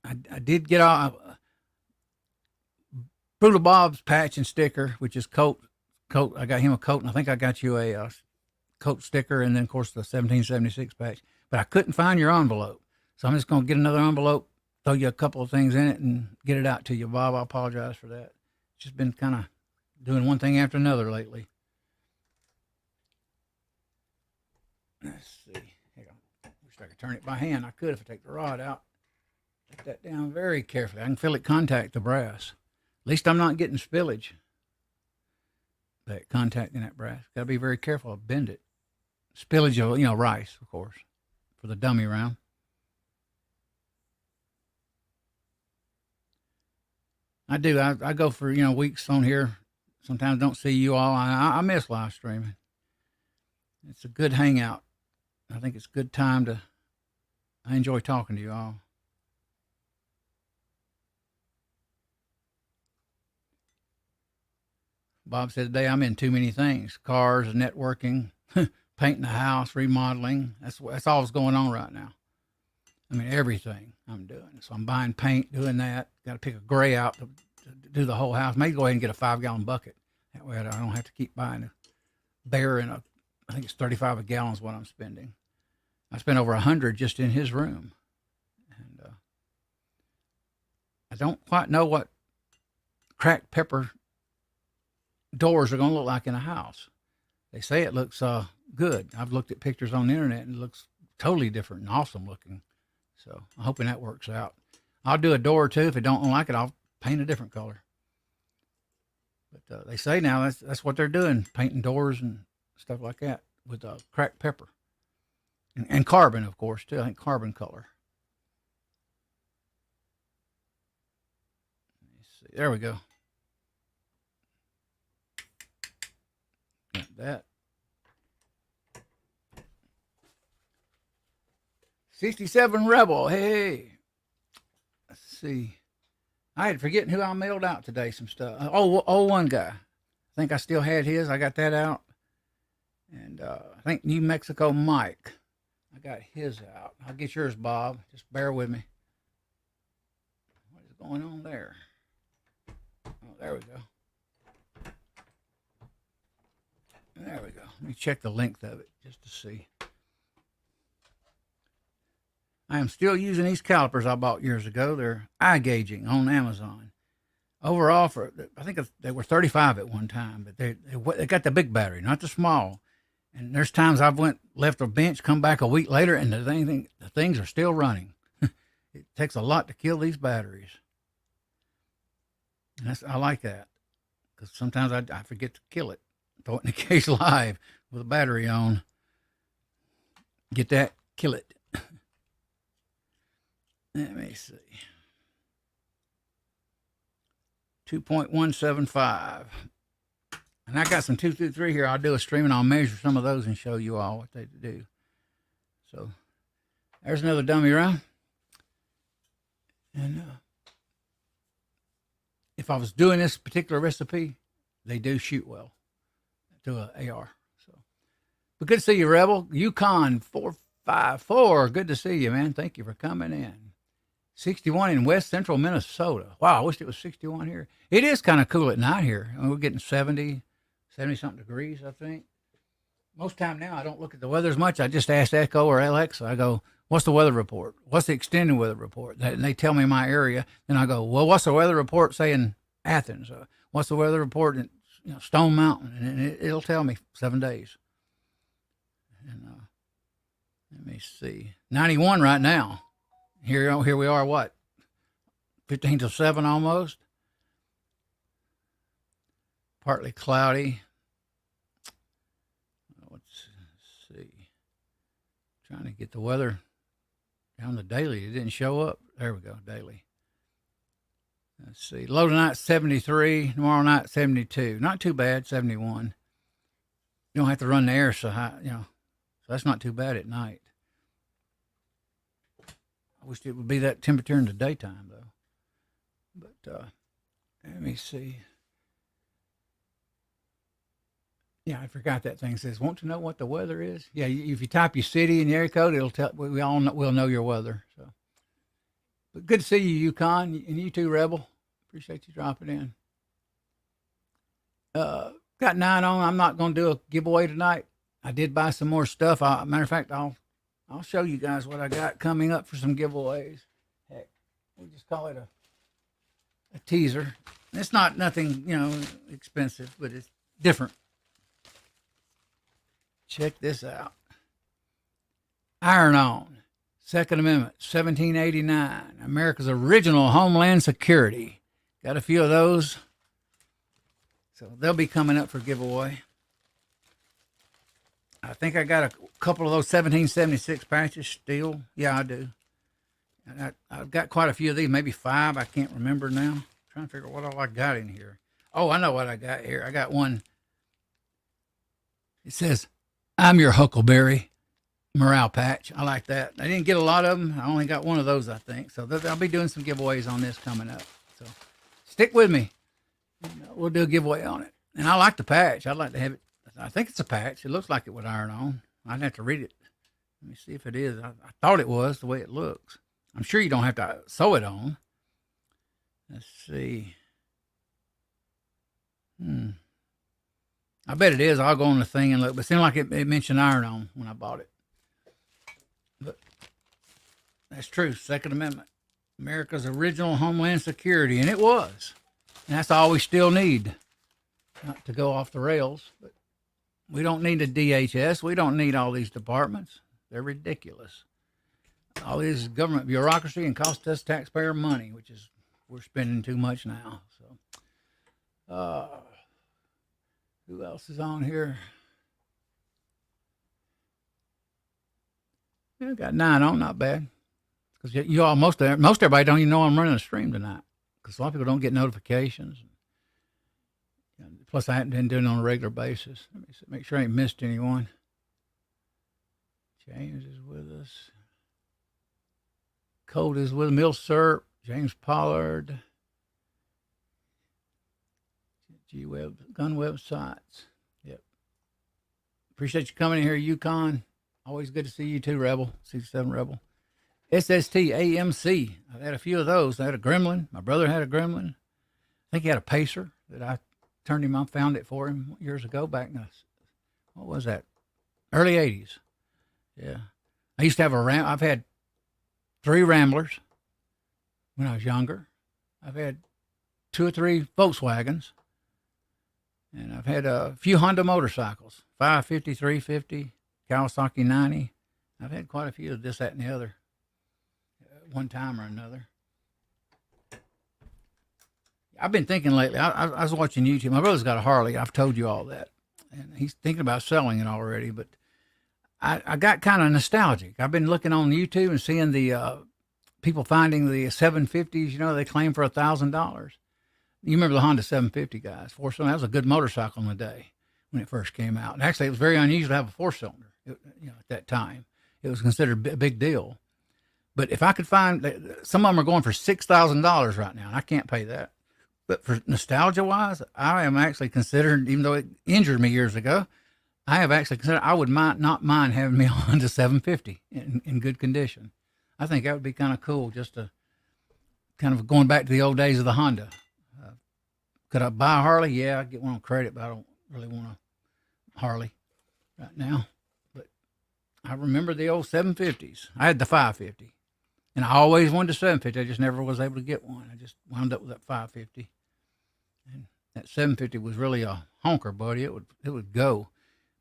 I did get off Brutal Bob's patch and sticker, which is coat. I got him a coat, and I think I got you a coat sticker, and then of course the 1776 patch. But I couldn't find your envelope, so I'm just going to get another envelope, throw you a couple of things in it, and get it out to you, Bob. I apologize for that. It's just been kind of doing one thing after another lately. Let's see. Here, I wish I could turn it by hand. I could if I take the rod out. Take that down very carefully. I can feel it contact the brass. At least I'm not getting spillage. That contacting that brass. Got to be very careful. I'll bend it. Spillage of, rice, of course, for the dummy round. I do. I go for, weeks on here. Sometimes don't see you all. I miss live streaming. It's a good hangout. I think it's a good time I enjoy talking to you all. Bob said today I'm in too many things: cars, networking, painting the house, remodeling. That's all that's going on right now. I mean, everything I'm doing. So I'm buying paint, doing that. Got to pick a gray out to do the whole house. Maybe go ahead and get a 5-gallon bucket. That way I don't have to keep buying a bear and I think it's 35 a gallon is what I'm spending. I spent over 100 just in his room. And I don't quite know what cracked pepper doors are going to look like in a house. They say it looks good. I've looked at pictures on the internet and it looks totally different and awesome looking. So I'm hoping that works out. I'll do a door or two. If I don't like it, I'll paint a different color. But they say now that's what they're doing, painting doors and stuff like that with cracked pepper. And carbon, of course, too. I think carbon color. Let me see. There we go. Got that. 67 Rebel. Hey. Let's see. I had forgetting who I mailed out today some stuff. One guy. I think I still had his. I got that out. And I think New Mexico Mike. I got his out. I'll get yours, Bob. Just bear with me. What is going on there? Oh, there we go. There we go. Let me check the length of it just to see. I am still using these calipers I bought years ago. They're eye gauging on Amazon. Overall, I think they were 35 at one time, but they got the big battery, not the small. And there's times I've left a bench, come back a week later, and the things are still running. It takes a lot to kill these batteries. And I like that because sometimes I forget to kill it. Throw it in the case live with a battery on. Get that, kill it. Let me see. 2.175. And I got some 223 here. I'll do a stream and I'll measure some of those and show you all what they do. So there's another dummy round. And if I was doing this particular recipe, they do shoot well to an AR. So, but good to see you, Rebel. Yukon 454. Good to see you, man. Thank you for coming in. 61 in West Central Minnesota. Wow, I wish it was 61 here. It is kind of cool at night here. I mean, we're getting 70 something degrees, I think. Most time now, I don't look at the weather as much. I just ask Echo or Alexa. I go, what's the weather report? What's the extended weather report? And they tell me my area. Then I go, well, what's the weather report say in Athens? What's the weather report in Stone Mountain? And it'll tell me 7 days. And let me see. 91 right now. Here we are, what? 15 to 7 almost. Partly cloudy. Let's see. Trying to get the weather down to daily. It didn't show up. There we go, daily. Let's see. Low tonight 73. Tomorrow night 72. Not too bad. 71. You don't have to run the air so high, So that's not too bad at night. I wish it would be that temperature in the daytime, though. But let me see. Yeah, I forgot that thing. It says, want to know what the weather is? Yeah, if you type your city and your area code, it'll tell. We'll know your weather. So, but good to see you, Yukon, and you too, Rebel. Appreciate you dropping in. Got 9 on. I'm not going to do a giveaway tonight. I did buy some more stuff. Matter of fact, I'll show you guys what I got coming up for some giveaways. Heck, we just call it a teaser. It's not nothing, expensive, but it's different. Check this out. Iron On, Second Amendment, 1789, America's original Homeland Security. Got a few of those. So they'll be coming up for giveaway. I think I got a couple of those 1776 patches still. Yeah, I do. And I've got quite a few of these, maybe 5. I can't remember now. I'm trying to figure out what all I got in here. Oh, I know what I got here. I got one. It says, I'm your Huckleberry morale patch. I like that. I didn't get a lot of them. I only got one of those, I think. So I'll be doing some giveaways on this coming up. So stick with me. We'll do a giveaway on it. And I like the patch. I'd like to have it. I think it's a patch. It looks like it would iron on. I'd have to read it. Let me see if it is. I thought it was the way it looks. I'm sure you don't have to sew it on. Let's see. I bet it is. I'll go on the thing and look. But it seemed like it mentioned iron on when I bought it. But that's true. Second Amendment. America's original homeland security. And it was. And that's all we still need. Not to go off the rails, but we don't need a DHS. We don't need all these departments. They're ridiculous. All this government bureaucracy and cost us taxpayer money, which is we're spending too much now. So, who else is on here? Yeah, got 9 on, not bad. Because you all, most everybody don't even know I'm running a stream tonight. Because a lot of people don't get notifications. Plus, I haven't been doing it on a regular basis. Let me make sure I ain't missed anyone. James is with us. Colt is with Mill Serp. James Pollard. G-Web, gun websites. Yep. Appreciate you coming in here, Yukon. Always good to see you too, Rebel. 67 Rebel. SST AMC. I've had a few of those. I had a Gremlin. My brother had a Gremlin. I think he had a Pacer that I turned him on, found it for him years ago back in the, what was that? Early 80s. Yeah. I used to have I've had 3 Ramblers when I was younger. I've had 2 or 3 Volkswagens. And I've had a few Honda motorcycles, 550, 350, Kawasaki 90. I've had quite a few of this, that, and the other one time or another. I've been thinking lately, I was watching YouTube. My brother's got a Harley. I've told you all that. And he's thinking about selling it already. But I got kind of nostalgic. I've been looking on YouTube and seeing the people finding the 750s, you know, they claim for $1,000. You remember the Honda 750, guys? 4-cylinder. That was a good motorcycle in the day when it first came out. And actually, it was very unusual to have a 4-cylinder, you know, at that time. It was considered a big deal. But if I could find, some of them are going for $6,000 right now, and I can't pay that. But for nostalgia-wise, I am actually considering, even though it injured me years ago, I have actually considered I would not mind having me a Honda 750 in good condition. I think that would be kind of cool, just to kind of going back to the old days of the Honda. Could I buy a Harley? Yeah, I'd get one on credit, but I don't really want a Harley right now. But I remember the old 750s. I had the 550, and I always wanted a 750. I just never was able to get one. I just wound up with that 550. And that 750 was really a honker, buddy. It would go.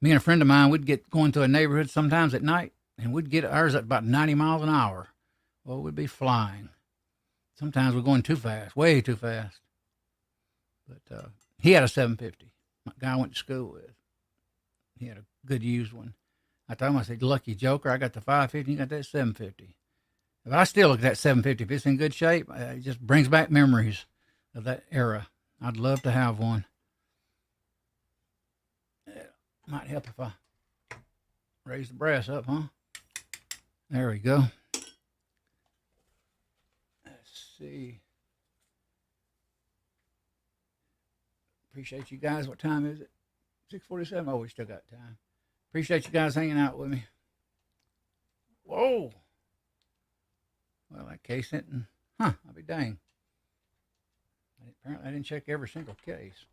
Me and a friend of mine would get going to a neighborhood sometimes at night, and we'd get ours at about 90 miles an hour. Well, we'd be flying. Sometimes we're going too fast, way too fast. But he had a 750. My guy I went to school with. He had a good used one. I told him, I said, lucky joker, I got the 550, you got that 750. But I still look at that 750. If it's in good shape, it just brings back memories of that era. I'd love to have one. Yeah, might help if I raise the brass up, huh? There we go. Let's see. Appreciate you guys. What time is it? 6:47. Oh, we still got time. Appreciate you guys hanging out with me. Whoa. Well, that case didn't. I'll be dang. Apparently, I didn't check every single case.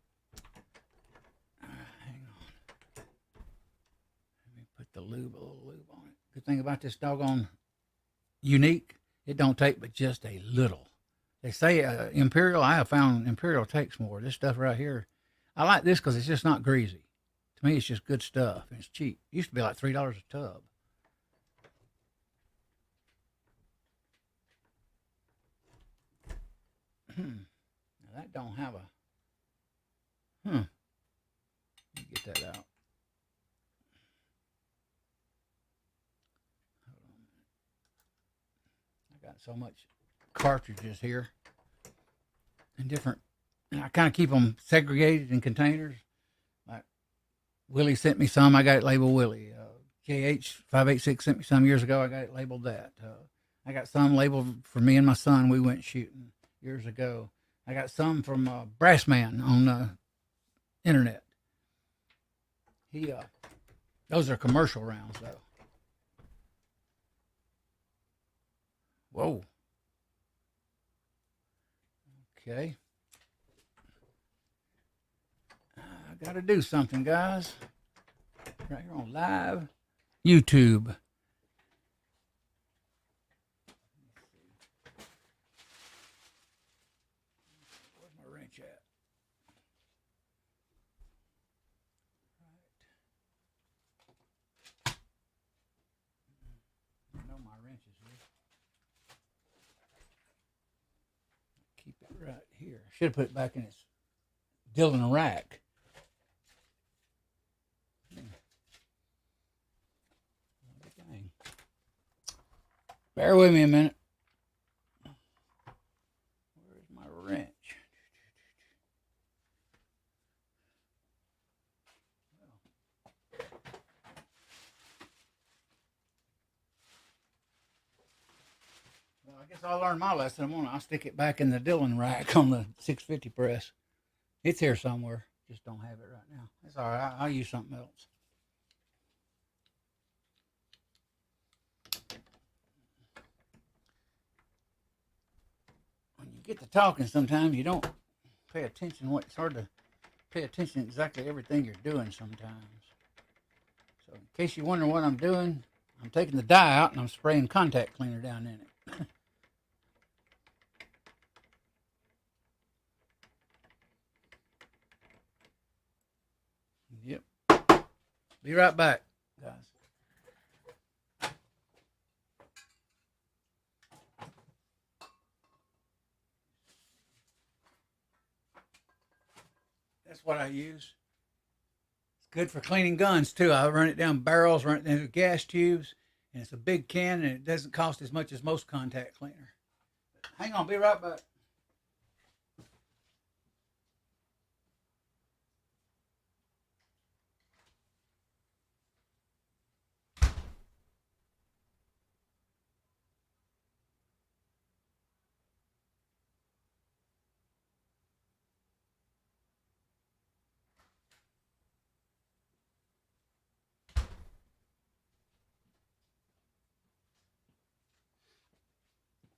Hang on. Let me put a little lube on it. Good thing about this doggone unique, it don't take but just a little. They say Imperial. I have found Imperial takes more. This stuff right here, I like this because it's just not greasy. To me, it's just good stuff, and it's cheap. It used to be like $3 a tub. Now that don't have a. Let me get that out. Hold on a minute. I got so much cartridges here and different, and I kind of keep them segregated in containers. Like Willie sent me some. I got it labeled Willie. KH586 sent me some years ago. I got it labeled that. I got some labeled for me and my son. We went shooting years ago. I got some from Brassman on internet. Those are commercial rounds though. Whoa. Okay. I got to do something, guys. Right here on live YouTube. Where's my wrench at? Right. I know my wrench is here. Keep it right here. Should have put it back in its Dylan rack. Bear with me a minute. Where's my wrench? Well, I guess I'll learn my lesson. I'll stick it back in the Dylan rack on the 650 press. It's here somewhere. Just don't have it right now. It's all right. I'll use something else. Get to talking sometimes you don't pay attention. It's hard to pay attention to exactly everything you're doing sometimes. So in case you wonder what I'm doing, I'm taking the dye out and I'm spraying contact cleaner down in it. Yep. Be right back, guys. That's what I use. It's good for cleaning guns too. I run it down barrels, run it into gas tubes, and it's a big can and it doesn't cost as much as most contact cleaner. Hang on, be right back.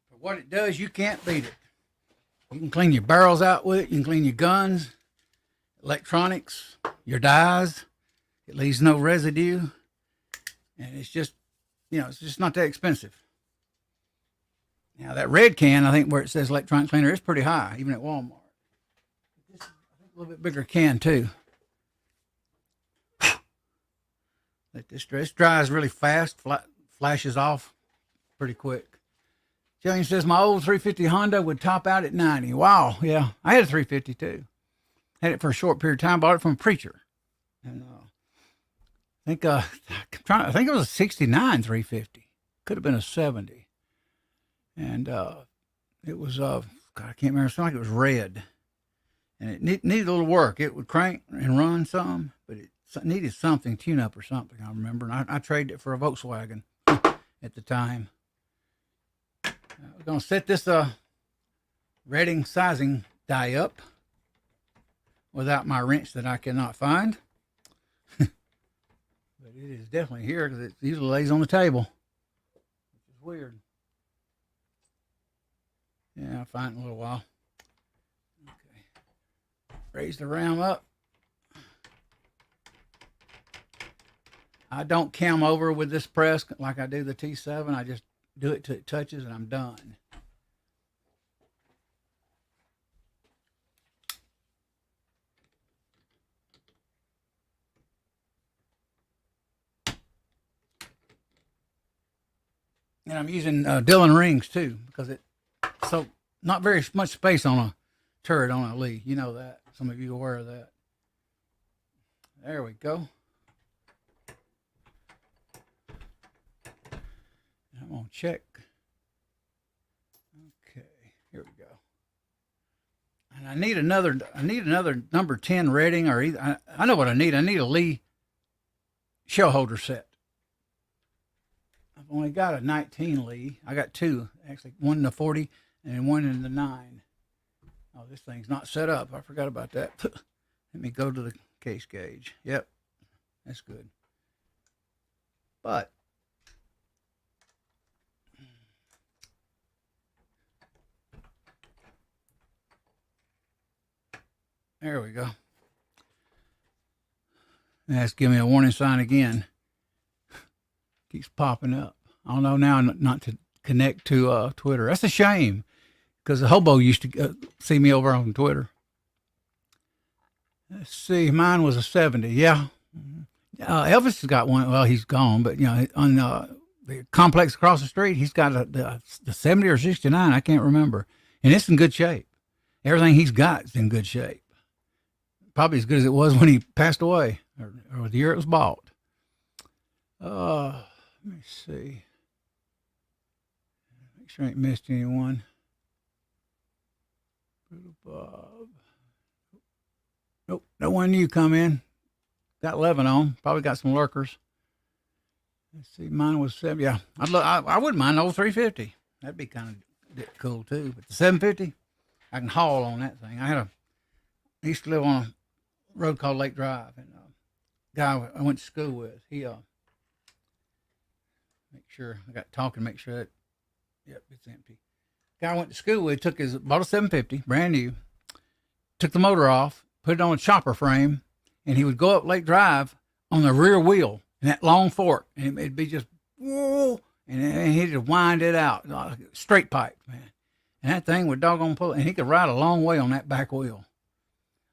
For what it does, you can't beat it. You can clean your barrels out with it. You can clean your guns, electronics, your dyes. It leaves no residue. And it's just, it's just not that expensive. Now, that red can, I think where it says electronic cleaner, is pretty high, even at Walmart. This is, I think, a little bit bigger can, too. Let this dry. This dries really fast, flashes off pretty quick. Jillian says, my old 350 Honda would top out at 90. Wow, yeah. I had a 350, too. Had it for a short period of time, bought it from a preacher. And I think it was a 69 350. Could have been a 70. And it was, God, I can't remember. It sounded like it was red. And it needed a little work. It would crank and run some, but it needed something, tune up or something, I remember. And I traded it for a Volkswagen at the time. We're going to set this reading sizing die up without my wrench that I cannot find. But it is definitely here because it usually lays on the table, which is weird. Yeah, I'll find it in a little while. Okay. Raise the ram up. I don't cam over with this press like I do the T7. I just do it till it touches and I'm done. And I'm using Dylan rings too because so not very much space on a turret on a Lee. You know that. Some of you are aware of that. There we go. I'm gonna check. Okay, here we go. And I need another number 10 rating, or either I know what I need. I need a Lee shell holder set. I've only got a 19 Lee. I got two, actually, one in the 40 and one in the 9. Oh, this thing's not set up. I forgot about that. Let me go to the case gauge. Yep, that's good. But there we go. That's giving me a warning sign again. Keeps popping up. I don't know now not to connect to Twitter. That's a shame because the hobo used to see me over on Twitter. Let's see. Mine was a 70. Yeah. Elvis has got one. Well, he's gone, but on the complex across the street, he's got the 70 or 69. I can't remember, and it's in good shape. Everything he's got is in good shape. Probably as good as it was when he passed away, or the year it was bought. Let me see. Make sure I ain't missed anyone. Bob. Nope, no one new come in. Got 11 on. Probably got some lurkers. Let's see, mine was 7. Yeah, I wouldn't mind the old 350. That'd be kind of cool too. But the 750, I can haul on that thing. I used to live on a road called Lake Drive, and guy I went to school with, he make sure I got talking, make sure that, yep, it's empty. Guy I went to school with bought a 750, brand new, took the motor off, put it on a chopper frame, and he would go up Lake Drive on the rear wheel in that long fork, and it'd be just whoa, and he'd just wind it out, straight pipe, man. And that thing would doggone pull, and he could ride a long way on that back wheel.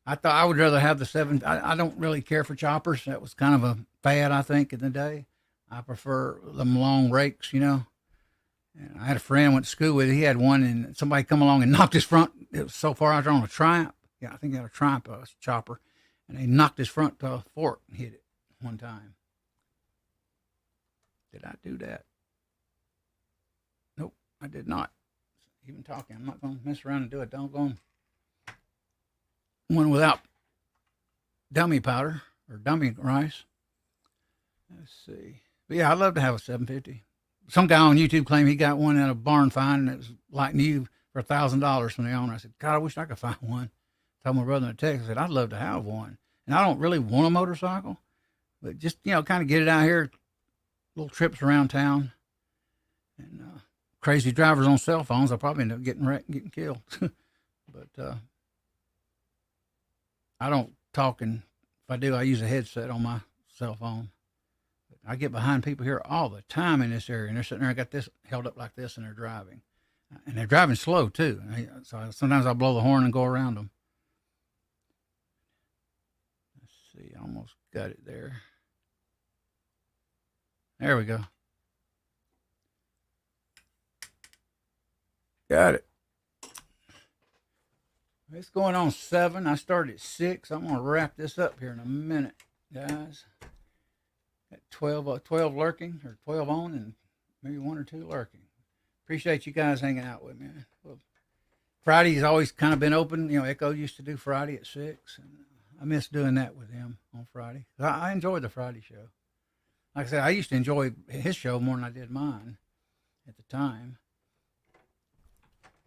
I thought I would rather have the 7. I don't really care for choppers. That was kind of a fad, I think, in the day. I prefer them long rakes, And I had a friend I went to school with. He had one, and somebody come along and knocked his front. It was so far out there on a Triumph. Yeah, I think he had a Triumph chopper. And they knocked his front fork and hit it one time. Did I do that? Nope, I did not. Even talking, I'm not going to mess around and do a doggone one without dummy powder or dummy rice. Let's see. But yeah, I'd love to have a 750. Some guy on YouTube claimed he got one at a barn find, and it was like new for $1,000 from the owner. I said, God, I wish I could find one. I told my brother in Texas, I said, I'd love to have one. And I don't really want a motorcycle, but just, kind of get it out here, little trips around town. And crazy drivers on cell phones, I'll probably end up getting wrecked and getting killed. But I don't talk, and if I do, I use a headset on my cell phone. But I get behind people here all the time in this area, and they're sitting there, I got this held up like this, and they're driving. And they're driving slow, too. So sometimes I'll blow the horn and go around them. Let's see, I almost got it there. There we go. Got it. It's going on 7. I started at 6. I'm going to wrap this up here in a minute, guys. Got 12 lurking, or 12 on, and maybe 1 or 2 lurking. Appreciate you guys hanging out with me. Well, Friday's always kind of been open. Echo used to do Friday at 6, and I miss doing that with him on Friday. I enjoyed the Friday show. Like I said, I used to enjoy his show more than I did mine at the time.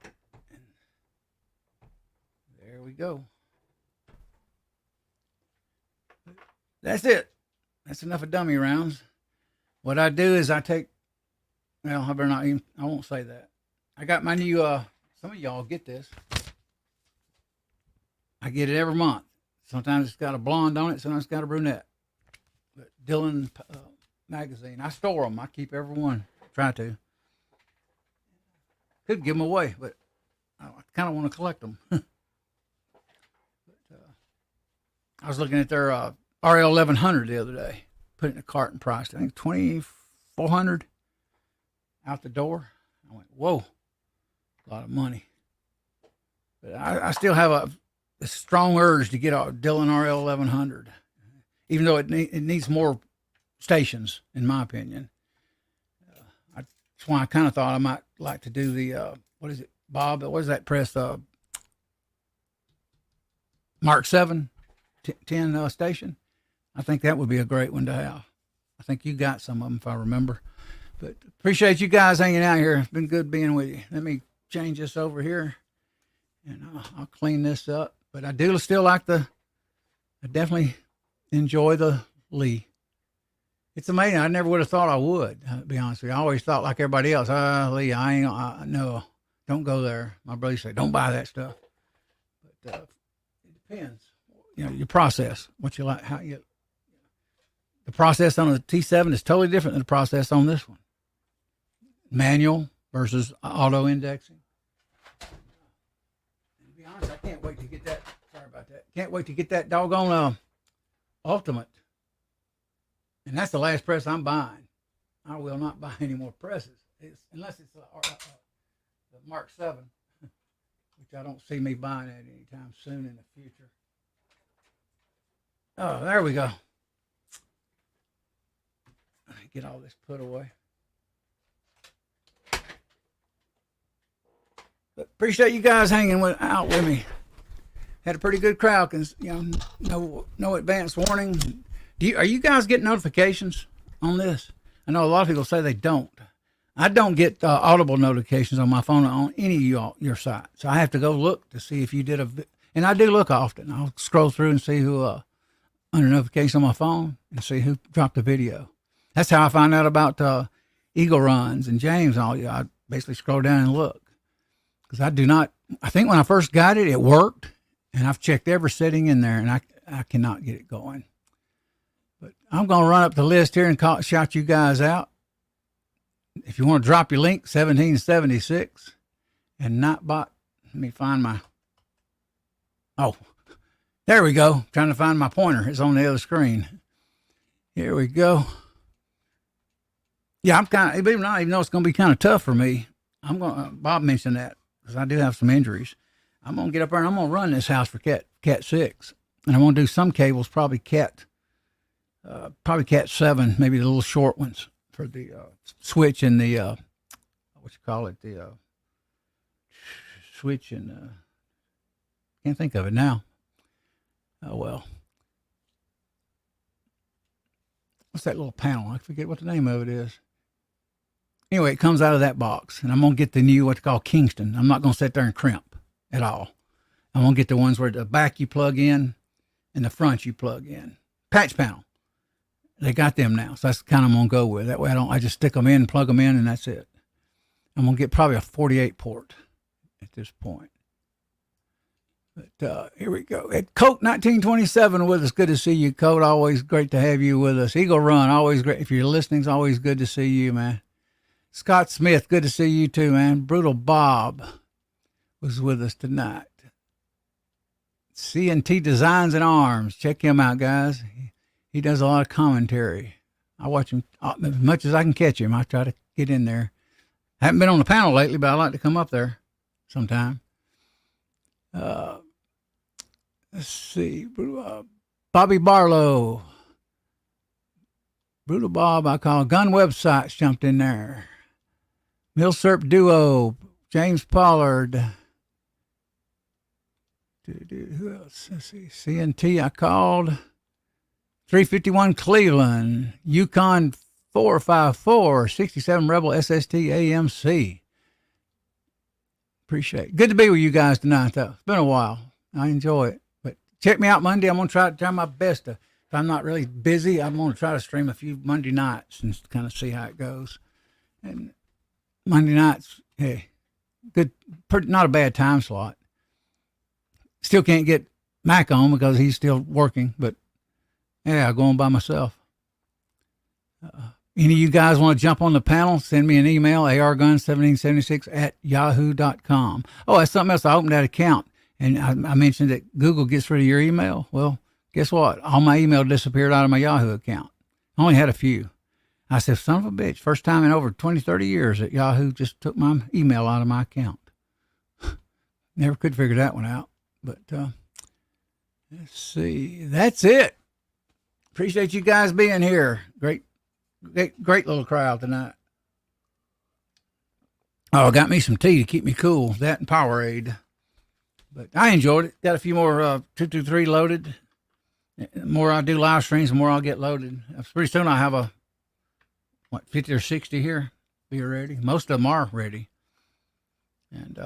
And there we go. That's it. That's enough of dummy rounds. What I do is I take, well, I better not even, I won't say that. I got my new, some of y'all get this. I get it every month. Sometimes it's got a blonde on it, sometimes it's got a brunette. But Dylan magazine. I store them. I keep every one. Try to. Could give them away, but I kind of want to collect them. But, I was looking at their RL 1100 the other day. Put it in a cart and priced, I think $2,400 out the door. I went, whoa, a lot of money. But I still have a strong urge to get a Dylan RL 1100, even though it needs more stations, in my opinion. That's why I kind of thought I might like to do the, what is it, Bob? What is that press? Mark 7 10 station. I think that would be a great one to have. I think you got some of them, if I remember. But appreciate you guys hanging out here. It's been good being with you. Let me change this over here, and I'll clean this up. But I do still like the I definitely enjoy the Lee. It's amazing. I never would have thought I would, to be honest with you. I always thought like everybody else, Lee, no, don't go there. My brother said, don't buy that stuff. But it depends. Your process, what you like, the process on the T7 is totally different than the process on this one. Manual versus auto indexing. To be honest, I can't wait to get that. Sorry about that. Can't wait to get that doggone Ultimate. And that's the last press I'm buying. I will not buy any more presses, unless it's the Mark 7, which I don't see me buying that anytime soon in the future. Oh, there we go. Get all this put away. But appreciate you guys hanging out with me. Had a pretty good crowd, cause no advance warning. Are you guys getting notifications on this? I know a lot of people say they don't. I don't get audible notifications on my phone on any of your sites. So I have to go look to see if you did and I do look often. I'll scroll through and see who under notification on my phone and see who dropped the video. That's how I find out about Eagle Runs and James and all. I basically scroll down and look, because I think when I first got it, it worked, and I've checked every setting in there, and I cannot get it going. But I'm going to run up the list here and shout you guys out. If you want to drop your link, 1776 and Nightbot. Let me find oh, there we go. Trying to find my pointer. It's on the other screen. Here we go. Yeah, I even know it's going to be kind of tough for me. Bob mentioned that, because I do have some injuries. I'm going to get up there and I'm going to run this house for Cat 6. And I'm going to do some cables, probably Cat 7, maybe the little short ones for the switch and the, the switch and, can't think of it now. Oh, well. What's that little panel? I forget what the name of it is. Anyway, it comes out of that box, and I'm going to get the new, what they call Kingston. I'm not going to sit there and crimp at all. I'm going to get the ones where the back you plug in and the front you plug in. Patch panel. They got them now, so that's the kind I'm going to go with. That way I just stick them in, plug them in, and that's it. I'm going to get probably a 48 port at this point. But here we go. At Coat 1927 with us. Good to see you, Coat. Always great to have you with us. Eagle Run, always great. If you're listening, it's always good to see you, man. Scott Smith, good to see you too, man. Brutal Bob was with us tonight. C&T Designs and Arms. Check him out, guys. He does a lot of commentary. I watch him as much as I can catch him. I try to get in there. I haven't been on the panel lately, but I like to come up there sometime. Let's see. Bobby Barlow. Brutal Bob, I call. Gun Websites jumped in there. Millserp Duo. James Pollard. Who else? Let's see. CNT, I called. 351 Cleveland. Yukon 454. 67 Rebel SST AMC. Appreciate it. Good to be with you guys tonight, though. It's been a while. I enjoy it. But check me out Monday. I'm going to try my best to, if I'm not really busy, I'm going to try to stream a few Monday nights and kind of see how it goes. And Monday nights, hey, good, not a bad time slot. Still can't get Mac on because he's still working, but yeah, I'm going by myself. Any of you guys want to jump on the panel, send me an email, ARguns1776@yahoo.com. Oh, that's something else. I opened that account, and I mentioned that Google gets rid of your email. Well, guess what? All my email disappeared out of my Yahoo account. I only had a few. I said, son of a bitch, first time in over 20, 30 years that Yahoo just took my email out of my account. Never could figure that one out. But let's see. That's it. Appreciate you guys being here. Great little crowd tonight. Oh, got me some tea to keep me cool. That and Powerade. But I enjoyed it. Got a few more 223 loaded. The more I do live streams, the more I'll get loaded. Pretty soon I'll have 50 or 60 here. Be ready. Most of them are ready. And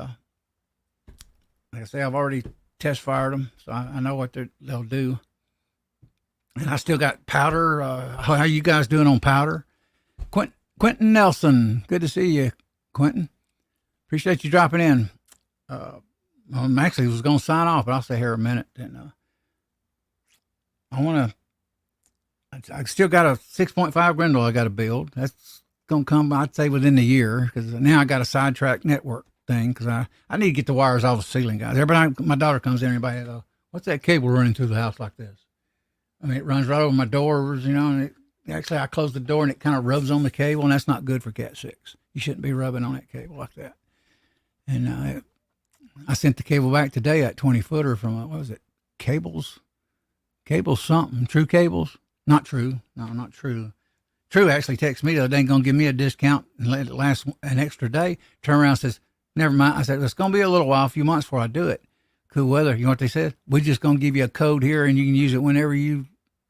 like I say, I've already test fired them, so I know what they'll do. And I still got powder. How you guys doing on powder? Quentin Nelson, good to see you, Quentin. Appreciate you dropping in. Actually was going to sign off, but I'll stay here a minute. And I still got a 6.5 Grendel I got to build. That's going to come, I'd say, within the year, because now I got a sidetrack network thing, because I need to get the wires off the ceiling, guys. My daughter comes in, everybody goes, what's that cable running through the house like this? I mean, it runs right over my doors, and actually I close the door and it kind of rubs on the cable, and that's not good for Cat 6. You shouldn't be rubbing on that cable like that. And I sent the cable back today, that 20-footer from, what was it, Cables something, True Cables? Not True. No, not True. True actually texted me the other day, going to give me a discount and let it last an extra day. Turn around and says, never mind. I said, it's going to be a little while, a few months before I do it. Cool weather. You know what they said? We're just going to give you a code here and you can use it whenever you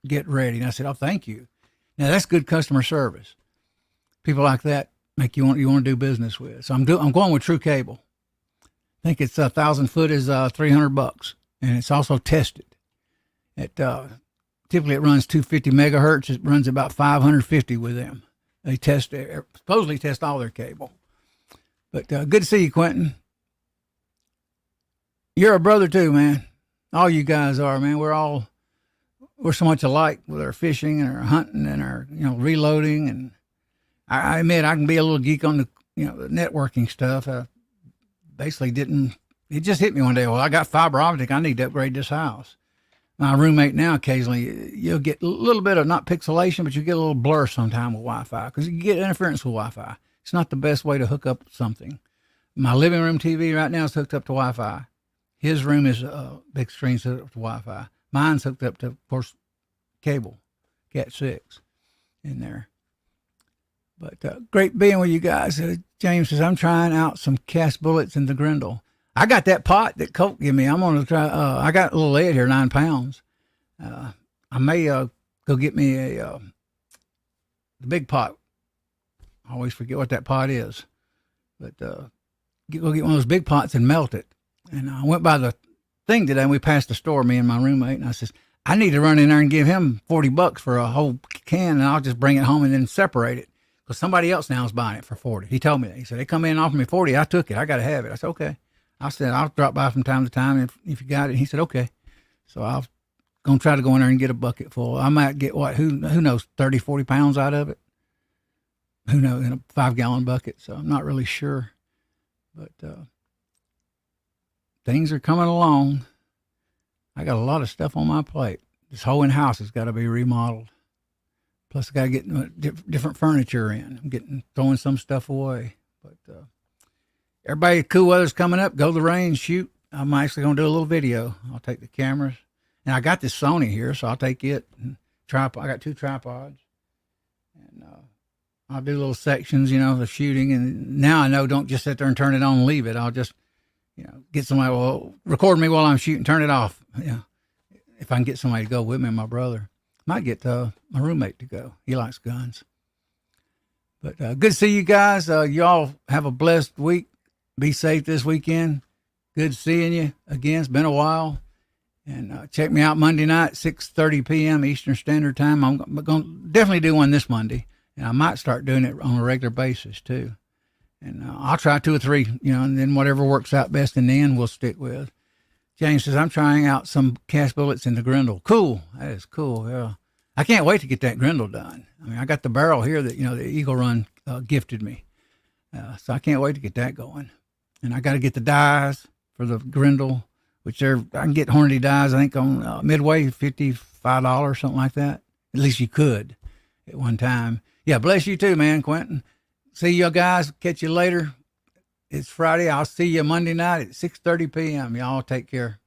get ready. And I said, oh, thank you. Now, that's good customer service. People like that make you want to do business with. So I'm going with True Cable. I think it's 1,000 foot is $300, and it's also tested. Typically it runs 250 megahertz. It runs about 550 with them. They supposedly test all their cable. But good to see you, Quentin. You're a brother too, man. All you guys are, man. We're so much alike with our fishing and our hunting and our, reloading. And I admit I can be a little geek on the networking stuff. It just hit me one day. Well, I got fiber optic. I need to upgrade this house. My roommate now, occasionally, you'll get a little bit of, not pixelation, but you get a little blur sometime with Wi-Fi, because you get interference with Wi-Fi. It's not the best way to hook up something. My living room TV right now is hooked up to Wi-Fi. His room is big screen's hooked up to Wi-Fi. Mine's hooked up to, of course, cable, Cat 6 in there. But great being with you guys. James says, I'm trying out some cast bullets in the Grendel. I got that pot that Colt gave me. I'm going to try. I got a little lead here, 9 pounds. I may go get me the big pot. I always forget what that pot is. But go get one of those big pots and melt it. And I went by the thing today, and we passed the store, me and my roommate, and I says, I need to run in there and give him $40 for a whole can, and I'll just bring it home and then separate it. Because somebody else now is buying it for $40. He told me that. He said, they come in and offer me $40. I took it. I got to have it. I said, okay. I said, I'll drop by from time to time if you got it. He said, okay. So I'm going to try to go in there and get a bucket full. I might get who knows, 30, 40 pounds out of it. Who knows, in a 5-gallon bucket. So I'm not really sure. But things are coming along. I got a lot of stuff on my plate. This whole house has got to be remodeled. Plus, I got to get different furniture in. I'm throwing some stuff away. But everybody, cool weather's coming up. Go to the range, shoot. I'm actually going to do a little video. I'll take the cameras. And I got this Sony here, so I'll take it. And I got 2 tripods. And I'll do little sections, of shooting. And now I know, don't just sit there and turn it on and leave it. I'll just, get somebody, record me while I'm shooting, turn it off. If I can get somebody to go with me, my brother. Might get my roommate to go. He likes guns. But good to see you guys. Y'all have a blessed week. Be safe this weekend. Good seeing you again. It's been a while. And check me out Monday night, 6:30 p.m. Eastern Standard Time. I'm going to definitely do one this Monday. And I might start doing it on a regular basis, too. And I'll try 2 or 3, and then whatever works out best in the end, we'll stick with. James says, I'm trying out some cast bullets in the Grendel. Cool. That is cool. Yeah. I can't wait to get that Grendel done. I mean, I got the barrel here that, the Eagle Run gifted me. So I can't wait to get that going. And I got to get the dies for the Grendel, which I can get Hornady dies, I think, on Midway, $55, something like that. At least you could at one time. Yeah, bless you too, man, Quentin. See you guys. Catch you later. It's Friday. I'll see you Monday night at 6:30 p.m. Y'all take care.